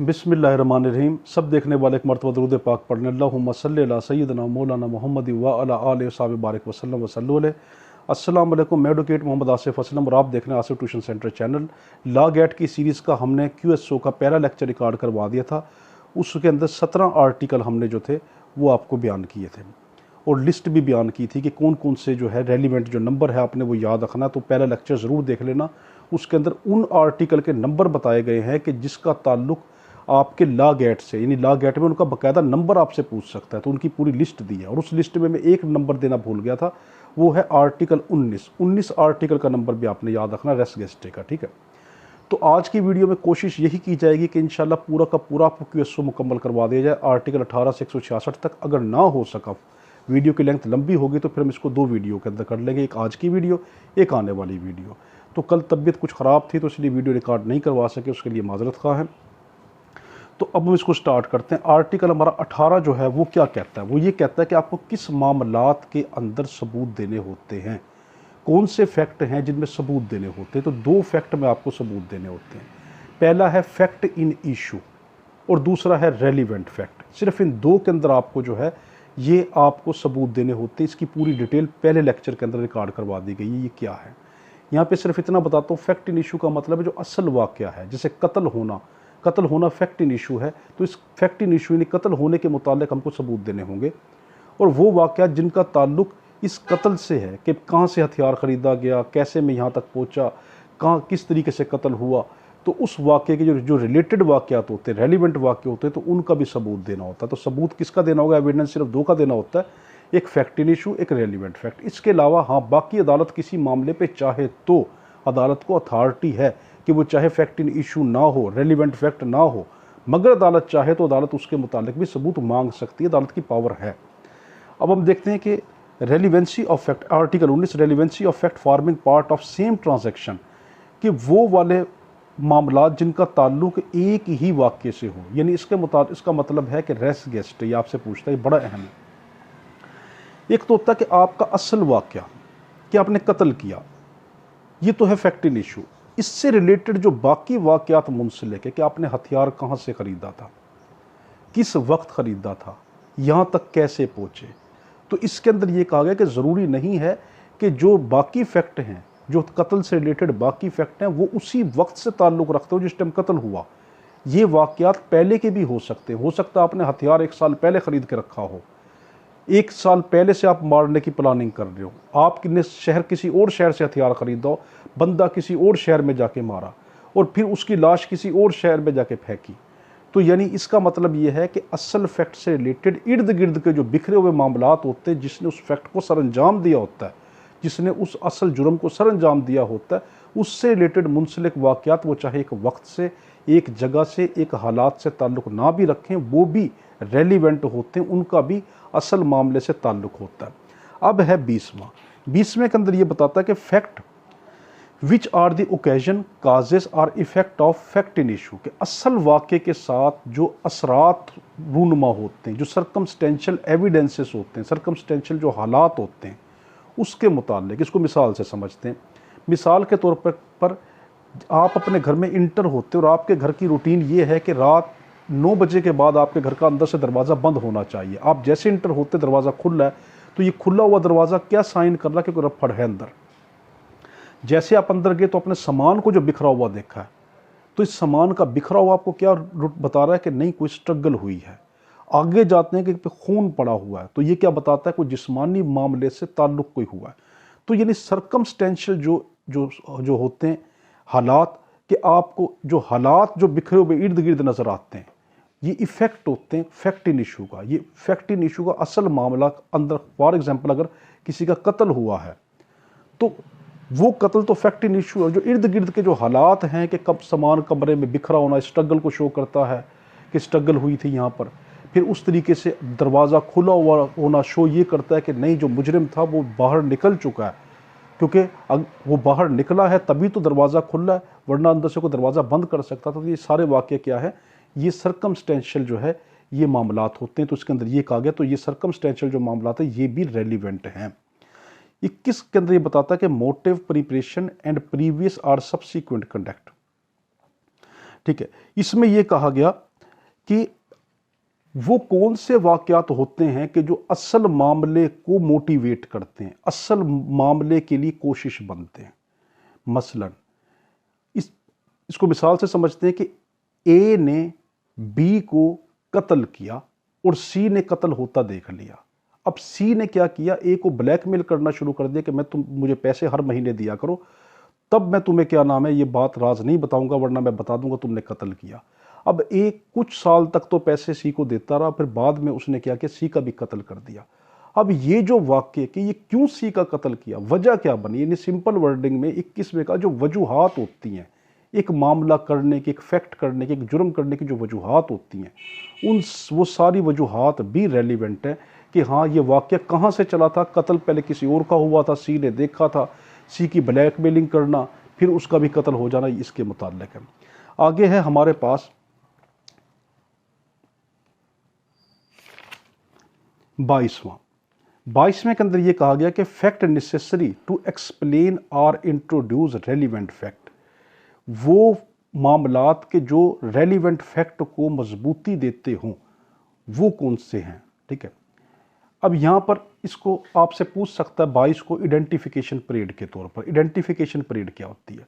बिस्मिल्लाहिर्रहमानिर्रहीम। सब देखने वाले एक मरतबा दरूद पाक पढ़ने अल्लाहुम्मा सल्ली अला सय्यिदना मौलाना मोहम्मद व अला आलिहि वसहबिहि बारिक वसल्लम वसल्लु अलैहि। अस्सलाम वालेकुम। मैं एडवोकेट मोहम्मद आसिफ असलम और आप देख रहे हैं Asif tuition centre channel. Law gate की सीरीज़ का हमने QSO का पहला लेक्चर रिकॉर्ड करवा दिया था। उसके अंदर 17 आर्टिकल हमने जो थे वो आपको बयान किए थे और लिस्ट भी बयान की थी कि कौन कौन से जो है रेलिवेंट जो नंबर है आपने वो याद रखना। तो पहला लेक्चर ज़रूर देख लेना। उसके अंदर उन आर्टिकल के नंबर बताए गए हैं कि जिसका ताल्लुक आपके लॉ गेट से, यानी लॉ गेट में उनका बाकायदा नंबर आपसे पूछ सकता है। तो उनकी पूरी लिस्ट दी है और उस लिस्ट में मैं एक नंबर देना भूल गया था, वो है आर्टिकल 19 आर्टिकल का नंबर भी आपने याद रखना रेस गेस्टे का। ठीक है, तो आज की वीडियो में कोशिश यही की जाएगी कि इंशाल्लाह पूरा का पूरा आपको QSO मुकम्मल करवा दिया जाए आर्टिकल 18 से 166 तक। अगर ना हो सका, वीडियो की लेंथ लंबी होगी तो फिर हम इसको 2 वीडियो के अंदर कर लेंगे, एक आज की वीडियो, एक आने वाली वीडियो। तो कल तबीयत कुछ ख़राब थी तो इसलिए वीडियो रिकॉर्ड नहीं करवा सके, उसके लिए माजरत खा है। तो अब हम इसको स्टार्ट करते हैं। आर्टिकल हमारा 18 जो है वो क्या कहता है? वो ये कहता है कि आपको किस मामलात के अंदर सबूत देने होते हैं, कौन से फैक्ट हैं जिनमें सबूत देने होते हैं। तो 2 फैक्ट में आपको सबूत देने होते हैं। पहला है फैक्ट इन इशू और दूसरा है रेलिवेंट फैक्ट। सिर्फ इन 2 के अंदर आपको जो है ये आपको सबूत देने होते हैं। इसकी पूरी डिटेल पहले लेक्चर के अंदर रिकॉर्ड करवा दी गई है। ये क्या है, यहाँ पे सिर्फ इतना बताता हूँ। फैक्ट इन इशू का मतलब है जो असल वाक़या है, जैसे कत्ल होना फैक्ट इन इशू है। तो इस फैक्ट इन इशू यानी कत्ल होने के मुतालिक हमको सबूत देने होंगे और वो वाक़या जिनका ताल्लुक इस कत्ल से है कि कहाँ से हथियार ख़रीदा गया, कैसे मैं यहाँ तक पहुँचा, कहाँ किस तरीके से कत्ल हुआ। तो उस वाक़े के जो रिलेटेड वाक़यात होते हैं, रेलिवेंट वाक़े होते हैं, तो उनका भी सबूत देना होता है। तो सबूत किसका देना होगा? एविडेंस सिर्फ 2 का देना होता है, एक फैक्ट इन इशू, एक रेलिवेंट फैक्ट। इसके अलावा हाँ, बाकी अदालत किसी मामले पे चाहे तो अदालत को अथॉरिटी है कि वो चाहे फैक्ट इन इशू ना हो, रेलिवेंट फैक्ट ना हो, मगर अदालत चाहे तो अदालत उसके मुतालिक भी सबूत मांग सकती है, अदालत की पावर है। अब हम देखते हैं कि relevancy of fact, article 19 relevancy of fact forming part of same transaction, कि वो वाले मामलात जिनका ताल्लुक एक ही वाक्य से हो। यानी इसका मतलब है कि रेस गेस्ट, ये आपसे पूछता है, बड़ा अहम है। एक तो होता है कि आपका असल वाक्या कि आपने कत्ल किया, ये तो है फैक्ट इन इशू। इससे रिलेटेड जो बाकी वाक़यात मुंसलिक है कि आपने हथियार कहाँ से ख़रीदा था, किस वक्त ख़रीदा था, यहाँ तक कैसे पहुँचे। तो इसके अंदर ये कहा गया कि ज़रूरी नहीं है कि जो बाकी फैक्ट हैं, जो कत्ल से रिलेटेड बाकी फैक्ट हैं, वो उसी वक्त से ताल्लुक़ रखते हो जिस टाइम कत्ल हुआ। ये वाक़यात पहले के भी हो सकते हैं। हो सकता है आपने हथियार 1 साल पहले ख़रीद के रखा हो, 1 साल पहले से आप मारने की प्लानिंग कर रहे हो, आपने शहर किसी और शहर से हथियार खरीदा हो, बंदा किसी और शहर में जाके मारा और फिर उसकी लाश किसी और शहर में जाके फेंकी। तो यानी इसका मतलब ये है कि असल फैक्ट से रिलेटेड इर्द गिर्द के जो बिखरे हुए मामलात होते हैं, जिसने उस फैक्ट को सरअंजाम दिया होता है, जिसने उस असल जुर्म को सरअंजाम दिया होता है, उससे रिलेटेड मुंसलिक वाक़यात, वो चाहे एक वक्त से, एक जगह से, एक हालात से ताल्लुक़ ना भी रखें, वो भी रेलिवेंट होते हैं, उनका भी असल मामले से ताल्लुक़ होता है। अब है 20वें के अंदर ये बताता है कि fact which are the occasion causes or effect of fact in issue, के असल वाक़े के साथ जो असरात रूनुमा होते हैं, जो सर्कमस्टेंशियल एविडेंसेस होते हैं, सर्कमस्टेंशियल जो हालात होते हैं, उसके मुतालिक। इसको मिसाल से समझते हैं। मिसाल के तौर पर आप अपने घर में इंटर होते और आपके घर की रूटीन ये है कि रात 9 बजे के बाद आपके घर का अंदर से दरवाज़ा बंद होना चाहिए। आप जैसे इंटर होते दरवाज़ा खुला है, तो ये खुला हुआ दरवाज़ा क्या साइन कर रहा है कि कोई रफड़ है अंदर। जैसे आप अंदर गए तो अपने सामान को जो बिखरा हुआ देखा है, तो इस सामान का बिखरा हुआ आपको क्या बता रहा है कि नहीं, कोई स्ट्रगल हुई है। आगे जाते हैं कि खून पड़ा हुआ है, तो ये क्या बताता है, कोई जिस्मानी मामले से ताल्लुक़ कोई हुआ है। तो यानी सर्कमस्टेंशियल जो होते हैं हालात, कि आपको जो हालात जो बिखरे हुए इर्द गिर्द नज़र आते हैं, ये इफ़ेक्ट होते हैं फैक्ट इन इशू का। ये फैक्ट इन इशू का असल मामला अंदर, फॉर एग्जांपल अगर किसी का कत्ल हुआ है, तो वो कत्ल तो फैक्ट इन इशू है। जो इर्द गिर्द के जो हालात हैं कि कब सामान कमरे में बिखरा होना, स्ट्रगल को शो करता है कि स्ट्रगल हुई थी यहाँ पर। फिर उस तरीके से दरवाज़ा खुला हुआ होना शो ये करता है कि नहीं, जो मुजरिम था वो बाहर निकल चुका है, क्योंकि वो बाहर निकला है तभी तो दरवाज़ा खुला है, वरना अंदर से कोई दरवाज़ा बंद कर सकता था। तो ये सारे वाक़े क्या है, ये सर्कमस्टेंशियल जो है ये मामलात होते हैं। तो इसके अंदर ये कहा गया, तो ये सर्कमस्टेंशियल जो मामलात है ये भी रेलिवेंट हैं। 21 के अंदर ये बताता है कि motive, preparation and previous or subsequent conduct. ठीक है, इसमें यह कहा गया कि वो कौन से वाक़यात होते हैं कि जो असल मामले को मोटिवेट करते हैं, असल मामले के लिए कोशिश बनते हैं। मसलन इसको मिसाल से समझते हैं कि ए ने बी को कत्ल किया और सी ने कत्ल होता देख लिया। अब सी ने क्या किया, ए को ब्लैकमेल करना शुरू कर दिया कि मैं तुम मुझे पैसे हर महीने दिया करो, तब मैं तुम्हें क्या नाम है ये बात राज नहीं बताऊंगा, वरना मैं बता दूंगा तुमने कत्ल किया। अब ए कुछ साल तक तो पैसे सी को देता रहा, फिर बाद में उसने क्या किया, सी का भी कत्ल कर दिया। अब ये जो वाक्य कि ये क्यों सी का कत्ल किया, वजह क्या बनी, यानी सिंपल वर्डिंग में 21वें का जो वजूहात होती हैं एक मामला करने की, एक फैक्ट करने की, एक जुर्म करने की जो वजूहात होती हैं, वो सारी वजूहात भी रेलिवेंट है कि हाँ ये वाक्य कहाँ से चला था। कत्ल पहले किसी और का हुआ था, सी ने देखा था, सी की ब्लैकमेलिंग करना, फिर उसका भी कत्ल हो जाना, इसके मुताल्लिक है। आगे है हमारे पास 22वें के अंदर ये कहा गया कि फैक्ट नेसेसरी टू एक्सप्लेन और इंट्रोड्यूस रेलिवेंट फैक्ट, वो मामलात के जो रेलिवेंट फैक्ट को मजबूती देते हों वो कौन से हैं। ठीक है, अब यहाँ पर इसको आपसे पूछ सकता है 22 को आइडेंटिफिकेशन परेड के तौर पर। आइडेंटिफिकेशन परेड क्या होती है,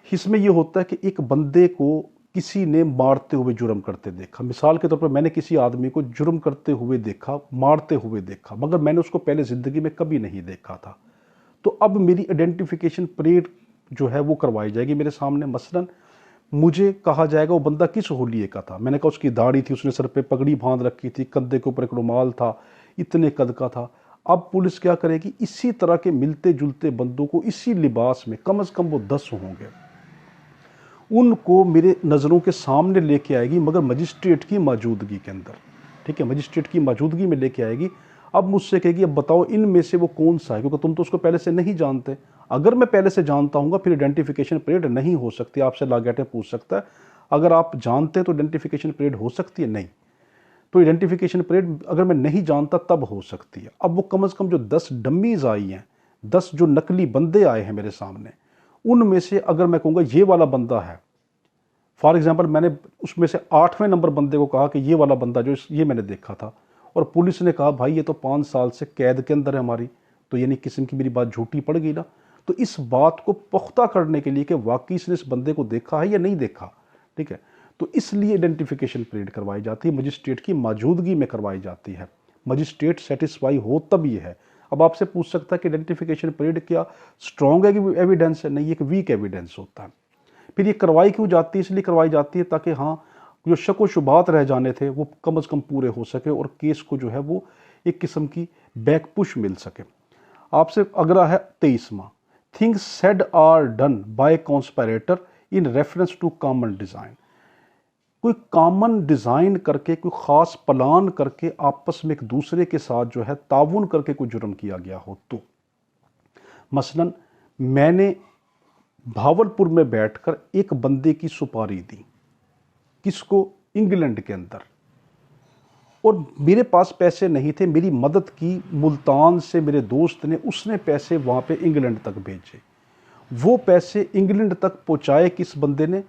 इसमें यह होता है कि एक बंदे को किसी ने मारते हुए जुर्म करते देखा। मिसाल के तौर पर मैंने किसी आदमी को जुर्म करते हुए देखा, मारते हुए देखा, मगर मैंने उसको पहले ज़िंदगी में कभी नहीं देखा था। तो अब मेरी आइडेंटिफिकेशन परेड जो है वो करवाई जाएगी मेरे सामने। मसलन मुझे कहा जाएगा वो बंदा किस होलिये का था, मैंने कहा उसकी दाढ़ी थी, उसने सर पे पगड़ी बांध रखी थी, कंधे के ऊपर एक रुमाल था, इतने कद का था। अब पुलिस क्या करेगी, इसी तरह के मिलते जुलते बंदों को इसी लिबास में, कम से कम वो 10 होंगे, उनको मेरे नज़रों के सामने लेके आएगी, मगर मजिस्ट्रेट की मौजूदगी के अंदर। ठीक है, मजिस्ट्रेट की मौजूदगी में लेके आएगी। अब मुझसे कहेगी अब बताओ इनमें से वो कौन सा है, क्योंकि तुम तो उसको पहले से नहीं जानते। अगर मैं पहले से जानता हूँ फिर आइडेंटिफिकेशन परेड नहीं हो सकती। आपसे लागेटे पूछ सकता है अगर आप जानते हैं तो आइडेंटिफिकेशन परेड हो सकती है, नहीं। तो आइडेंटिफिकेशन परेड अगर मैं नहीं जानता तब हो सकती है। अब वो कम से कम जो 10 डम्मीज़ आई हैं, 10 जो नकली बंदे आए हैं मेरे सामने, उनमें से अगर मैं कहूँगा ये वाला बंदा है, फॉर एग्जाम्पल मैंने उसमें से 8वें नंबर बंदे को कहा कि ये वाला बंदा जो ये मैंने देखा था, और पुलिस ने कहा भाई ये तो 5 साल से कैद के अंदर है हमारी, तो यानी किस्म की मेरी बात झूठी पड़ गई ना। तो इस बात को पुख्ता करने के लिए कि वाकई इसने इस बंदे को देखा है या नहीं देखा, ठीक है, तो इसलिए आइडेंटिफिकेशन परेड करवाई जाती है, मजिस्ट्रेट की मौजूदगी में करवाई जाती है। मजिस्ट्रेट सेटिस्फाई हो तब ये है। अब आपसे पूछ सकता है कि आइडेंटिफिकेशन परेड क्या स्ट्रॉन्ग एविडेंस है, नहीं, एक वीक एविडेंस होता है। फिर ये करवाई क्यों जाती है, इसलिए करवाई जाती है ताकि हाँ जो शक व शुबात रह जाने थे वो कम से कम पूरे हो सके और केस को जो है वो एक किस्म की बैक पुश मिल सके। आपसे अगला है 23वां, things said are done by conspirator in reference to common design. कोई कॉमन डिज़ाइन करके, कोई ख़ास प्लान करके आपस में एक दूसरे के साथ जो है ताउन करके कोई जुर्म किया गया हो तो। मसलन मैंने भावलपुर में बैठकर एक बंदे की सुपारी दी, किसको, इंग्लैंड के अंदर, और मेरे पास पैसे नहीं थे, मेरी मदद की मुल्तान से मेरे दोस्त ने, उसने पैसे वहाँ पे इंग्लैंड तक भेजे। वो पैसे इंग्लैंड तक पहुँचाए किस बंदे ने,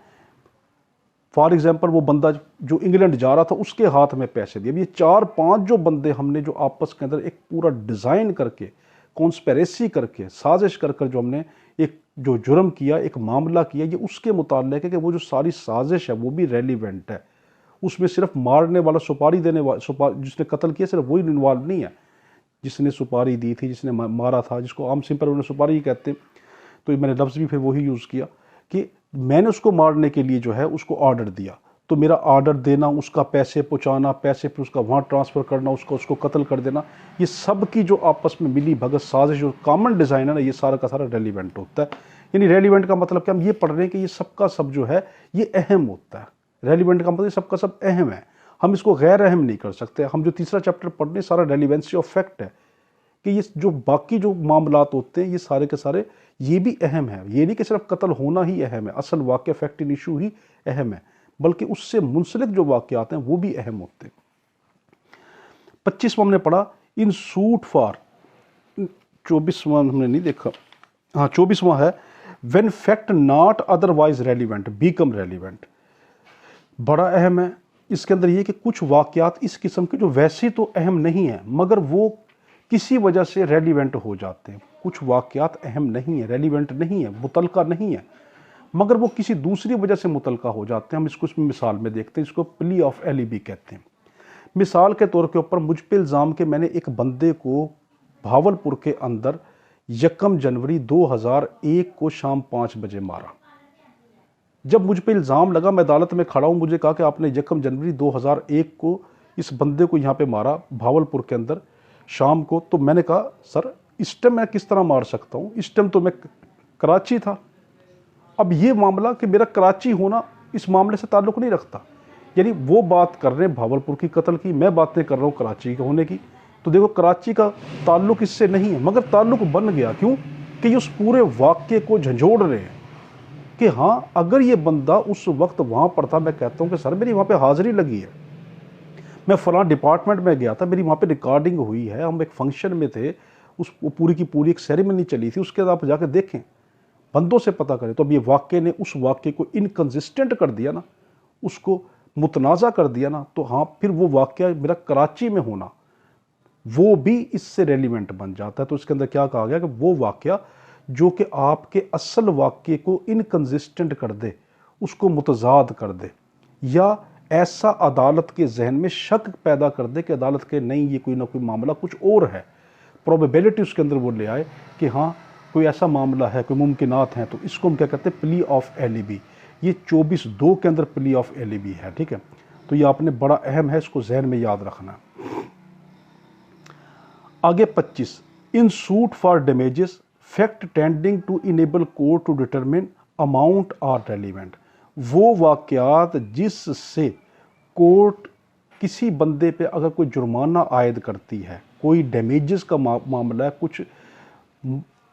फॉर एग्जांपल वो बंदा जो इंग्लैंड जा रहा था उसके हाथ में पैसे दिए। अब ये 4-5 जो बंदे हमने जो आपस के अंदर एक पूरा डिज़ाइन करके, कॉन्स्पिरेसी करके, साजिश कर कर जो हमने एक जो जुर्म किया, एक मामला किया, ये उसके मुताल्लिक है कि वो जो सारी साजिश है वो भी रेलिवेंट है। उसमें सिर्फ मारने वाला, सुपारी देने वाला, जिसने कत्ल किया सिर्फ वही इन्वॉल्व नहीं है, जिसने सुपारी दी थी, जिसने मारा था, जिसको आम सिंपल उन्हें सुपारी ही कहते हैं, तो मैंने लफ्ज़ भी फिर वही यूज़ किया कि मैंने उसको मारने के लिए जो है उसको ऑर्डर दिया, तो मेरा ऑर्डर देना, उसका पैसे पहुंचाना, पैसे फिर उसका वहाँ ट्रांसफ़र करना, उसको कत्ल कर देना, ये सब की जो आपस में मिली भगत साजिश, जो कॉमन डिज़ाइन है ना, ये सारा का सारा रेलिवेंट होता है। यानी रेलिवेंट का मतलब क्या, हम ये पढ़ रहे हैं कि ये सब का सब जो है ये अहम होता है। रेलिवेंट का मतलब सब का सब अहम है, हम इसको गैर अहम नहीं कर सकते। हम जो तीसरा चैप्टर पढ़ रहे हैं सारा रेलिवेंसी ऑफ फैक्ट है कि ये जो बाकी जो मामलात होते हैं ये सारे के सारे ये भी अहम है। ये नहीं कि सिर्फ कत्ल होना ही अहम है, असल वाक़या फैक्ट इन इशू ही अहम है, बल्कि उससे मुंसलिक जो वाक़यात हैं वो भी अहम होते हैं। 25वां हमने पढ़ा इन सूट फॉर, 24वां हमने नहीं देखा, हाँ 24वां है when fact not otherwise relevant become relevant. बड़ा अहम है इसके अंदर ये कि कुछ वाक़यात इस किस्म के जो वैसे तो अहम नहीं है मगर वो किसी वजह से रेलिवेंट हो जाते हैं। कुछ वाक़यात अहम नहीं है, रेलिवेंट नहीं है, मुतलका नहीं है, मगर वो किसी दूसरी वजह से मुतलका हो जाते हैं। हम इसको इसमें मिसाल में देखते हैं, इसको प्ली ऑफ एलिबी कहते हैं। मिसाल के तौर के ऊपर मुझ पे इल्ज़ाम के मैंने एक बंदे को भावलपुर के अंदर 1 जनवरी 2001 को शाम 5 बजे मारा। जब मुझ पे इल्ज़ाम लगा, मैं अदालत में खड़ा हूँ, मुझे कहा कि आपने 1 जनवरी 2001 को इस बंदे को यहाँ पे मारा भावलपुर के अंदर शाम को। तो मैंने कहा सर इस टाइम मैं किस तरह मार सकता हूँ, इस टाइम तो मैं कराची था। अब ये मामला कि मेरा कराची होना इस मामले से ताल्लुक़ नहीं रखता, यानी वो बात कर रहे हैं भावलपुर की कत्ल की, मैं बातें कर रहा हूँ कराची के होने की। तो देखो कराची का ताल्लुक़ इससे नहीं है, मगर ताल्लुक़ बन गया। क्यों कि उस पूरे वाक़े को झंझोड़ रहे हैं कि हाँ अगर ये बंदा उस वक्त वहाँ पर था। मैं कहता हूँ कि सर मेरी वहाँ पे हाज़िरी लगी है, मैं फ़लाँ डिपार्टमेंट में गया था, मेरी वहाँ पे रिकॉर्डिंग हुई है, हम एक फंक्शन में थे, उस पूरी की पूरी एक सेरेमनी चली थी, उसके बाद आप जाकर देखें, बंदों से पता करें। तो अब ये वाक़े ने उस वाक़े को इनकंसिस्टेंट कर दिया ना, उसको मुतनाज़ा कर दिया ना, तो हाँ फिर वो वाक़या मेरा कराची में होना वो भी इससे रेलिवेंट बन जाता है। तो इसके अंदर क्या कहा गया कि वो वाक़या जो कि आपके असल वाक़े को इनकंसिस्टेंट कर दे, उसको मुतज़ाद कर दे, या ऐसा अदालत के जहन में शक पैदा कर दे कि अदालत के नहीं ये कोई ना कोई मामला कुछ और है, प्रोबेबिलिटी उसके अंदर वो ले आए कि हाँ कोई ऐसा मामला है, कोई मुमकिनात हैं, तो इसको हम क्या कहते हैं प्ली ऑफ एलिबी। ये 24(2) के अंदर प्ली ऑफ एलिबी है, ठीक है। तो ये आपने बड़ा अहम है, इसको जहन में याद रखना। आगे 25 in suit for damages fact tending to enable court to determine amount are relevant. वो वाक़यात जिससे कोर्ट किसी बंदे पे अगर कोई जुर्माना आयद करती है, कोई डैमेजेस का मामला है, कुछ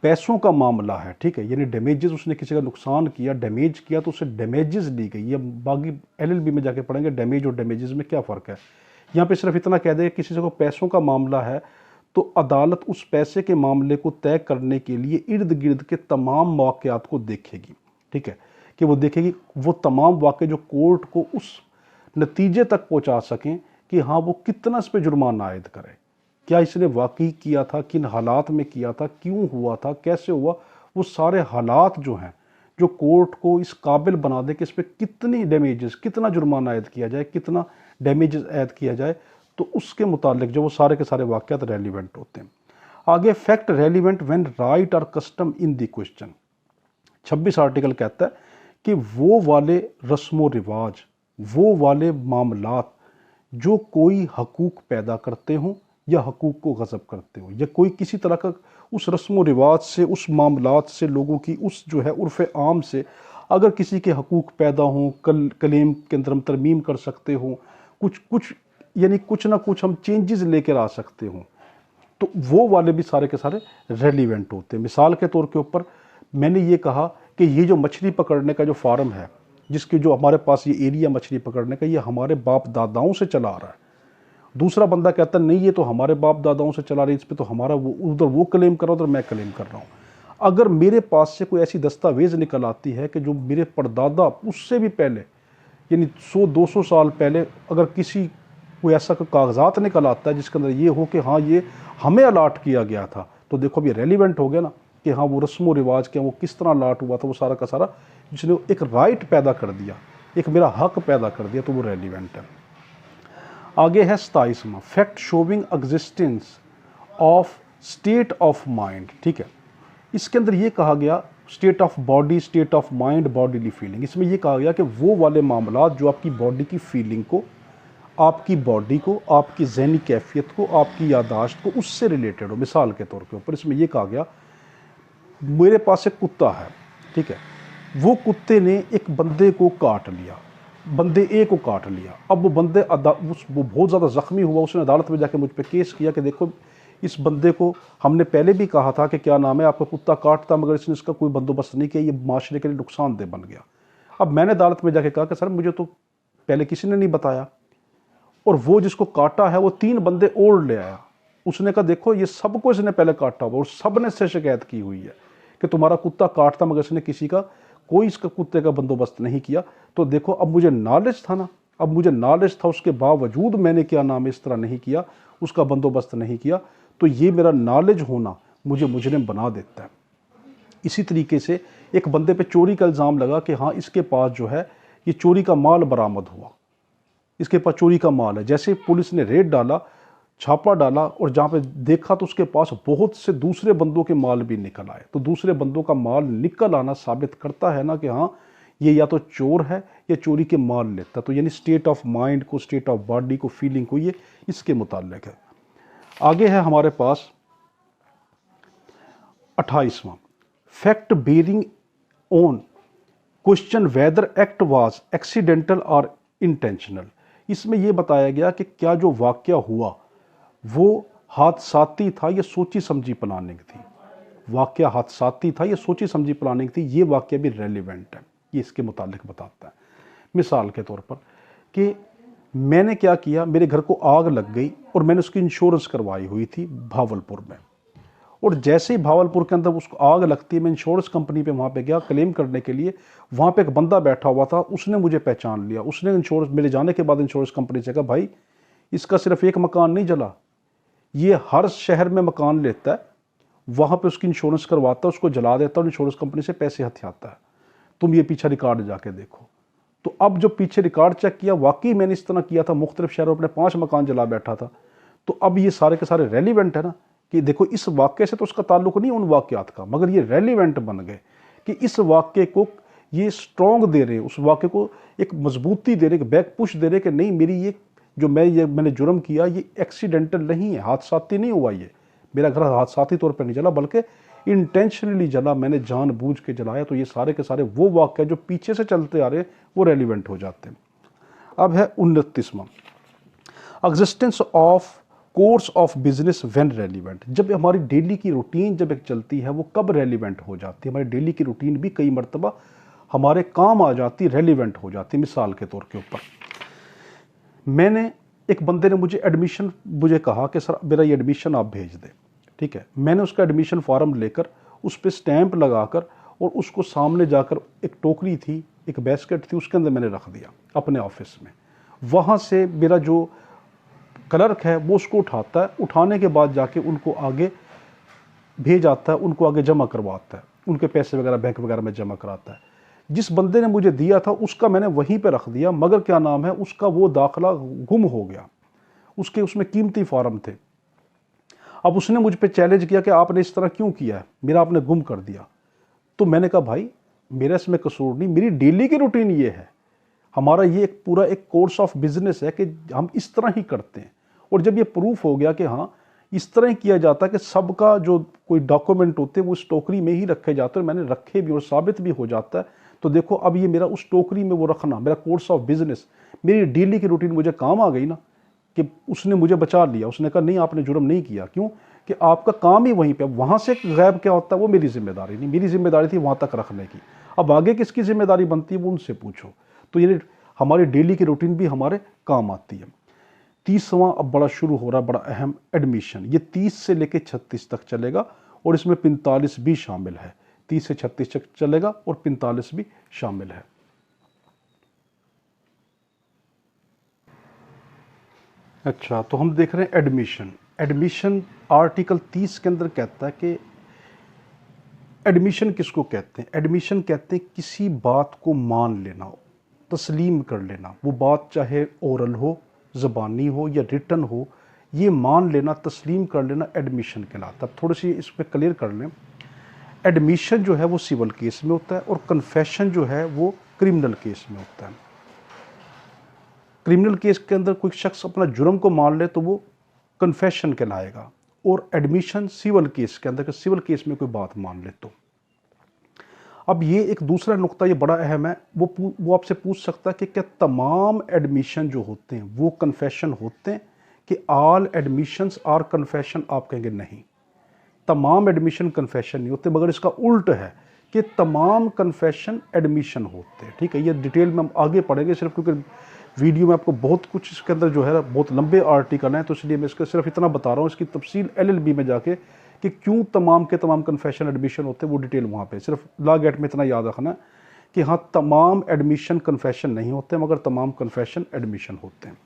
पैसों का मामला है, ठीक है, यानी डैमेजेस, उसने किसी का नुकसान किया, डैमेज किया, तो उससे डैमेजेस ली गई। या बाकी LLB में जाके पढ़ेंगे डैमेज और डैमेजेस में क्या फ़र्क है। यहाँ पे सिर्फ इतना कह दें किसी से को पैसों का मामला है तो अदालत उस पैसे के मामले को तय करने के लिए इर्द गिर्द के तमाम वाक़यात को देखेगी, ठीक है, कि वो देखेगी वो तमाम वाक़े जो कोर्ट को उस नतीजे तक पहुँचा सकें कि हाँ वो कितना इस पर जुर्माना आयद करे, क्या इसने वाकई किया था, किन हालात में किया था, क्यों हुआ था, कैसे हुआ। वो सारे हालात जो हैं जो कोर्ट को इस काबिल बना दे कि इस पर कितनी डैमेजेस, कितना जुर्माना आयद किया जाए, कितना डैमेजेस आयद किया जाए, तो उसके मुतालिक जो वो सारे के सारे वाक़यात रेलिवेंट होते हैं। आगे फैक्ट रेलिवेंट व्हेन राइट और custom in the question. 26 article कहता है कि वो वाले रस्म रिवाज, वो वाले मामलात जो कोई हकूक़ पैदा करते हों या हकूक़ को गज़ब करते हो, या कोई किसी तरह का उस रस्म रिवाज से, उस मामलात से, लोगों की उस जो है उर्फ़ आम से अगर किसी के हकूक़ पैदा हों, कलेम के अंदर हम तरमीम कर सकते हों, कुछ यानी कुछ ना कुछ हम चेंजेस लेकर आ सकते हों, तो वो वाले भी सारे के सारे रेलिवेंट होते हैं। मिसाल के तौर के ऊपर मैंने ये कहा कि ये जो मछली पकड़ने का जो फार्म है, जिसके जो हमारे पास ये एरिया मछली पकड़ने का, ये हमारे बाप दादाओं से चला आ रहा है। दूसरा बंदा कहता नहीं ये तो हमारे बाप दादाओं से चला रही, इस पर तो हमारा वो उधर वो क्लेम कर रहा है, उधर मैं क्लेम कर रहा हूँ। अगर मेरे पास से कोई ऐसी दस्तावेज़ निकल आती है कि जो मेरे परदादा उससे भी पहले यानी 100-200 साल पहले अगर किसी कोई ऐसा कागजात निकल आता है जिसके अंदर ये हो कि हाँ ये हमें अलाट किया गया था, तो देखो अब ये रेलिवेंट हो गया ना कि हाँ वो रस्म व रिवाज क्या, वो किस तरह अलाट हुआ था, वो सारा का सारा जिसने एक राइट पैदा कर दिया, एक मेरा हक पैदा कर दिया, तो वो रेलिवेंट है। आगे है 27वां fact showing existence of state of mind, ठीक है। इसके अंदर ये कहा गया state of body, state of mind, bodily feeling. इसमें ये कहा गया कि वो वाले मामलात जो आपकी बॉडी की फीलिंग को, आपकी बॉडी को, आपकी ज़हनी कैफियत को, आपकी यादाश्त को, उससे रिलेटेड हो। मिसाल के तौर के ऊपर इसमें यह कहा गया मेरे पास एक कुत्ता है, ठीक है, वो कुत्ते ने एक बंदे को काट लिया, बंदे ए को काट लिया। अब वो बंदे वो बहुत ज़्यादा ज़ख्मी हुआ, उसने अदालत में जाके मुझ पर केस किया कि देखो इस बंदे को हमने पहले भी कहा था कि क्या नाम है आपका कुत्ता काटता, मगर इसने इसका कोई बंदोबस्त नहीं किया, ये माशरे के लिए नुकसानदेह बन गया। अब मैंने अदालत में जाके कहा कि सर मुझे तो पहले किसी ने नहीं बताया, और वो जिसको काटा है वो 3 बंदे और ले आया। उसने कहा देखो ये सबको इसने पहले काटा हुआ और सब ने इससे शिकायत की हुई है कि तुम्हारा कुत्ता काटता, मगर इसने किसी का कोई इसका कुत्ते का बंदोबस्त नहीं किया। तो देखो अब मुझे नॉलेज था ना अब मुझे नॉलेज था, उसके बावजूद मैंने क्या नाम है इस तरह नहीं किया, उसका बंदोबस्त नहीं किया, तो ये मेरा नॉलेज होना मुझे मुजरिम बना देता है। इसी तरीके से एक बंदे पे चोरी का इल्ज़ाम लगा कि हाँ इसके पास जो है ये चोरी का माल बरामद हुआ, इसके पास चोरी का माल है। जैसे पुलिस ने रेड डाला, छापा डाला और जहाँ पे देखा तो उसके पास बहुत से दूसरे बंदों के माल भी निकल आए। तो दूसरे बंदों का माल निकल आना साबित करता है ना कि हाँ ये या तो चोर है या चोरी के माल लेता। तो यानी स्टेट ऑफ माइंड को, स्टेट ऑफ बॉडी को, फीलिंग को, ये इसके मुताल्लिक है। आगे है हमारे पास 28वां, fact bearing on question whether act was accidental और इंटेंशनल। इसमें यह बताया गया कि क्या जो वाकया हुआ वो हादसाती था या सोची समझी प्लानिंग थी। वाकया हादसाती था या सोची समझी प्लानिंग थी, ये वाकया भी रेलिवेंट है, ये इसके मुतालिक बताता है। मिसाल के तौर पर कि मैंने क्या किया, मेरे घर को आग लग गई और मैंने उसकी इंश्योरेंस करवाई हुई थी भावलपुर में, और जैसे ही भावलपुर के अंदर उसको आग लगती है, मैं इंश्योरेंस कंपनी पे वहाँ पे गया क्लेम करने के लिए। वहाँ पे एक बंदा बैठा हुआ था, उसने मुझे पहचान लिया। उसने इंश्योरेंस, मेरे जाने के बाद इंश्योरेंस कंपनी से कहा भाई इसका सिर्फ एक मकान नहीं जला, ये हर शहर में मकान लेता है, वहाँ पे उसकी इंश्योरेंस करवाता है, उसको जला देता है और इंश्योरेंस कंपनी से पैसे हथियाता है। तुम ये पीछे रिकॉर्ड जाके देखो। तो अब जो पीछे रिकॉर्ड चेक किया, वाकई मैंने इस तरह किया था, मुख्तलिफ शहरों में 5 मकान जला बैठा था। तो अब ये सारे के सारे रेलिवेंट है ना, कि देखो इस वाक्य से तो उसका ताल्लुक नहीं उन वाकयात का, मगर ये रेलिवेंट बन गए कि इस वाक्य को ये स्ट्रॉन्ग दे रहे, उस वाक्य को एक मजबूती दे रहे, बैक पुश दे रहे कि नहीं मेरी ये जो मैंने जुर्म किया ये एक्सीडेंटल नहीं है, हादसाती नहीं हुआ, ये मेरा घर हादसाती तौर पर नहीं जला बल्कि इंटेंशनली जला, मैंने जानबूझ के जलाया। तो ये सारे के सारे वो वाक्य जो पीछे से चलते आ रहे हैं वो रेलिवेंट हो जाते हैं। अब है 29वां, existence of course of business when relevant. जब हमारी डेली की रूटीन जब एक चलती है वो कब रेलिवेंट हो जाती है, हमारी डेली की रूटीन भी कई मरतबा हमारे काम आ जाती, रेलिवेंट हो जाती। मिसाल के तौर के ऊपर मैंने, एक बंदे ने मुझे कहा कि सर मेरा ये एडमिशन आप भेज दें, ठीक है। मैंने उसका एडमिशन फॉर्म लेकर उस पर स्टैंप लगाकर और उसको सामने जाकर, एक टोकरी थी, एक बास्केट थी, उसके अंदर मैंने रख दिया अपने ऑफिस में। वहाँ से मेरा जो क्लर्क है वो उसको उठाता है, उठाने के बाद जाके उनको आगे भेज आता है, उनको आगे जमा करवाता है, उनके पैसे वगैरह बैंक वगैरह में जमा कराता है। जिस बंदे ने मुझे दिया था उसका मैंने वहीं पे रख दिया, मगर क्या नाम है उसका वो दाखला गुम हो गया, उसमें कीमती फॉर्म थे। अब उसने मुझ पे चैलेंज किया कि आपने इस तरह क्यों किया है, मेरा आपने गुम कर दिया। तो मैंने कहा भाई मेरा इसमें कसूर नहीं, मेरी डेली की रूटीन ये है, हमारा ये एक पूरा एक कोर्स ऑफ बिजनेस है कि हम इस तरह ही करते हैं। और जब ये प्रूफ हो गया कि हाँ इस तरह ही किया जाता है कि सबका जो कोई डॉक्यूमेंट होते हैं वो उस टोकरी में ही रखे जाते हैं, मैंने रखे भी और साबित भी हो जाता है, तो देखो अब ये मेरा उस टोकरी में वो रखना, मेरा कोर्स ऑफ बिजनेस, मेरी डेली की रूटीन मुझे काम आ गई ना, कि उसने मुझे बचा लिया। उसने कहा नहीं आपने जुर्म नहीं किया, क्यों कि आपका काम ही वहीं पे। वहाँ से गैब क्या होता है वो मेरी जिम्मेदारी नहीं, मेरी जिम्मेदारी थी वहाँ तक रखने की। अब आगे किसकी जिम्मेदारी बनती है वो उनसे पूछो। तो ये हमारी डेली की रूटीन भी हमारे काम आती है। 30वां अब बड़ा शुरू हो रहा, बड़ा अहम, एडमिशन। ये 30 से लेकर 36 तक चलेगा और इसमें 45 भी शामिल है। 30 से 36 तक चलेगा और 45 भी शामिल है। अच्छा, तो हम देख रहे हैं एडमिशन। एडमिशन आर्टिकल 30 के अंदर कहता है कि एडमिशन किसको कहते हैं। एडमिशन कहते हैं किसी बात को मान लेना, तस्लीम कर लेना, वो बात चाहे ओरल हो, ज़बानी हो या रिटन हो, ये मान लेना, तस्लीम कर लेना एडमिशन कहलाता है। थोड़ी सी इस पर क्लियर कर लें, एडमिशन जो है वो सिविल केस में होता है और कन्फेशन जो है वो क्रिमिनल केस में होता है। क्रिमिनल केस के अंदर कोई शख्स अपना जुर्म को मान ले तो वो कन्फेशन कहलाएगा, और एडमिशन सिविल केस के अंदर, सिविल केस में कोई बात मान ले तो। अब ये एक दूसरा नुक्ता ये बड़ा अहम है, वो आपसे पूछ सकता है कि क्या तमाम एडमिशन जो होते हैं वो कन्फेशन होते हैं, कि ऑल एडमिशंस आर कन्फेशन। आप कहेंगे नहीं, तमाम एडमिशन कन्फेशन नहीं होते, मगर इसका उल्ट है कि तमाम कन्फेशन एडमिशन होते हैं। ठीक है, ये डिटेल में हम आगे पढ़ेंगे, सिर्फ क्योंकि वीडियो में आपको बहुत कुछ इसके अंदर जो है बहुत लंबे आर्टिकल हैं, तो इसलिए मैं इसका सिर्फ इतना बता रहा हूँ। इसकी तफसील LLB में जाके कि क्यों तमाम के तमाम कन्फेशन एडमिशन होते हैं वो डिटेल वहाँ पे, सिर्फ लॉ गेट में इतना याद रखना है कि हाँ तमाम एडमिशन कन्फेशन नहीं होते मगर तमाम कन्फेशन एडमिशन होते हैं।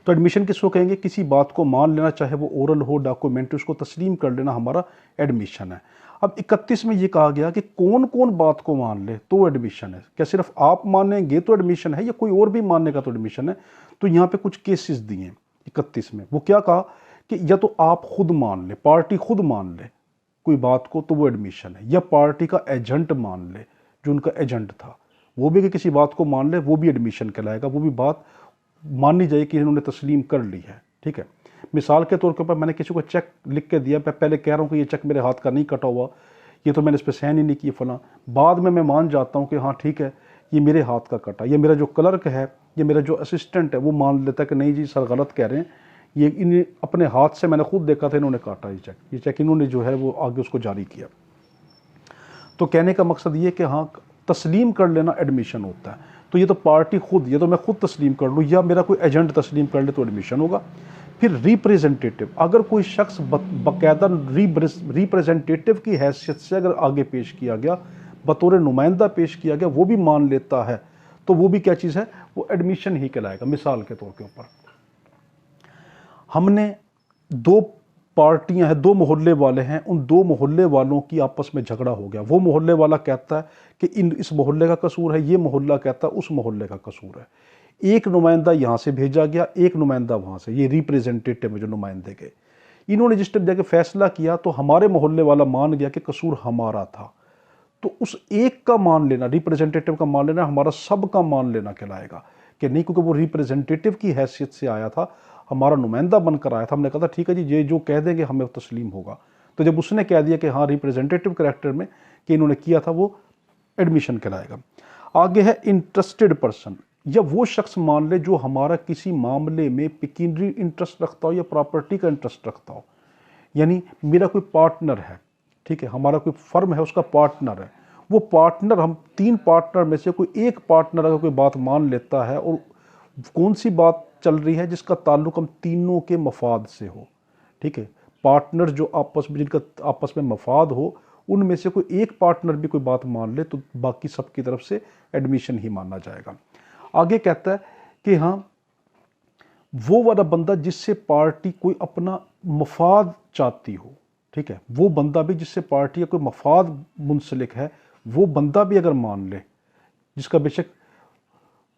तो एडमिशन किसको कहेंगे? किसी बात को मान लेना, चाहे वो ओरल हो, डॉक्यूमेंट्री, उसको तस्लीम कर लेना हमारा एडमिशन है। अब 31 में ये कहा गया कि कौन कौन बात को मान ले तो एडमिशन है। क्या सिर्फ आप मानेंगे तो एडमिशन है या कोई और भी मानने का तो एडमिशन है? तो यहाँ पे कुछ केसेस दिए 31 में। वो क्या कहा कि या तो आप खुद मान ले, पार्टी खुद मान ले कोई बात को तो वो एडमिशन है, या पार्टी का एजेंट मान ले, जो उनका एजेंट था वो भी कि किसी बात को मान ले, वो भी एडमिशन कहलाएगा। वो भी बात माननी चाहिए कि इन्होंने तस्लीम कर ली है, ठीक है। मिसाल के तौर के ऊपर मैंने किसी को चेक लिख के दिया, मैं पहले कह रहा हूँ कि ये चेक मेरे हाथ का नहीं कटा हुआ, ये तो मैंने इस पर साइन ही नहीं किए फला, बाद में मैं मान जाता हूँ कि हाँ ठीक है ये मेरे हाथ का कटा, या मेरा जो क्लर्क है या मेरा जो असिस्टेंट है वो मान लेता है कि नहीं जी सर गलत कह रहे हैं, ये इन्हें अपने हाथ से मैंने खुद देखा था इन्होंने काटा ये चेक इन्होंने जो है वो आगे उसको जारी किया। तो कहने का मकसद ये कि हाँ तस्लीम कर लेना एडमिशन होता है। तो ये तो पार्टी खुद, ये तो मैं खुद तस्लीम कर लूँ या मेरा कोई एजेंट तस्लीम कर ले तो एडमिशन होगा। फिर रिप्रेजेंटेटिव, अगर कोई शख्स बाकायदा रिप्रेजेंटेटिव की हैसियत से अगर आगे पेश किया गया, बतौर नुमाइंदा पेश किया गया, वो भी मान लेता है तो वो भी क्या चीज़ है, वो एडमिशन ही कहलाएगा। मिसाल के तौर के ऊपर हमने दो पार्टियां हैं, दो मोहल्ले वाले हैं, उन दो मोहल्ले वालों की आपस में झगड़ा हो गया। वो मोहल्ले वाला कहता है कि इस मोहल्ले का कसूर है, ये मोहल्ला कहता है उस मोहल्ले का कसूर है। एक नुमाइंदा यहाँ से भेजा गया, एक नुमाइंदा वहाँ से, ये रिप्रेजेंटेटिव में जो नुमाइंदे गए, इन्होंने जिस टाइम जाके फैसला किया तो हमारे मोहल्ले वाला मान गया कि कसूर हमारा था, तो उस एक का मान लेना, रिप्रेजेंटेटिव का मान लेना, हमारा सब का मान लेना कहलाएगा कि नहीं, क्योंकि वो रिप्रेजेंटेटिव की हैसियत से आया था, हमारा नुमाइंदा बनकर आया था। हमने कहा था ठीक है जी ये जो कह देंगे हमें तस्लीम होगा। तो जब उसने कह दिया कि हाँ रिप्रेजेंटेटिव कैरेक्टर में कि इन्होंने किया था, वो एडमिशन कहलाएगा। आगे है इंटरेस्टेड पर्सन, या वो शख्स मान ले जो हमारा किसी मामले में पिकिनरी इंटरेस्ट रखता हो या प्रॉपर्टी का इंटरेस्ट रखता हो। यानी मेरा कोई पार्टनर है, ठीक है, हमारा कोई फर्म है उसका पार्टनर है, वो पार्टनर, हम तीन पार्टनर में से कोई एक पार्टनर अगर कोई बात मान लेता है, और कौन सी बात चल रही है जिसका ताल्लुक हम तीनों के मफाद से हो, ठीक है, पार्टनर जो आपस में, जिनका आपस में मफाद हो, उनमें से कोई एक पार्टनर भी कोई बात मान ले तो बाकी सब की तरफ से एडमिशन ही माना जाएगा। आगे कहता है कि हाँ वो वाला बंदा जिससे पार्टी कोई अपना मफाद चाहती हो, ठीक है, वो बंदा भी जिससे पार्टी का कोई मफाद मुंसलिक है, वो बंदा भी अगर मान ले, जिसका बेशक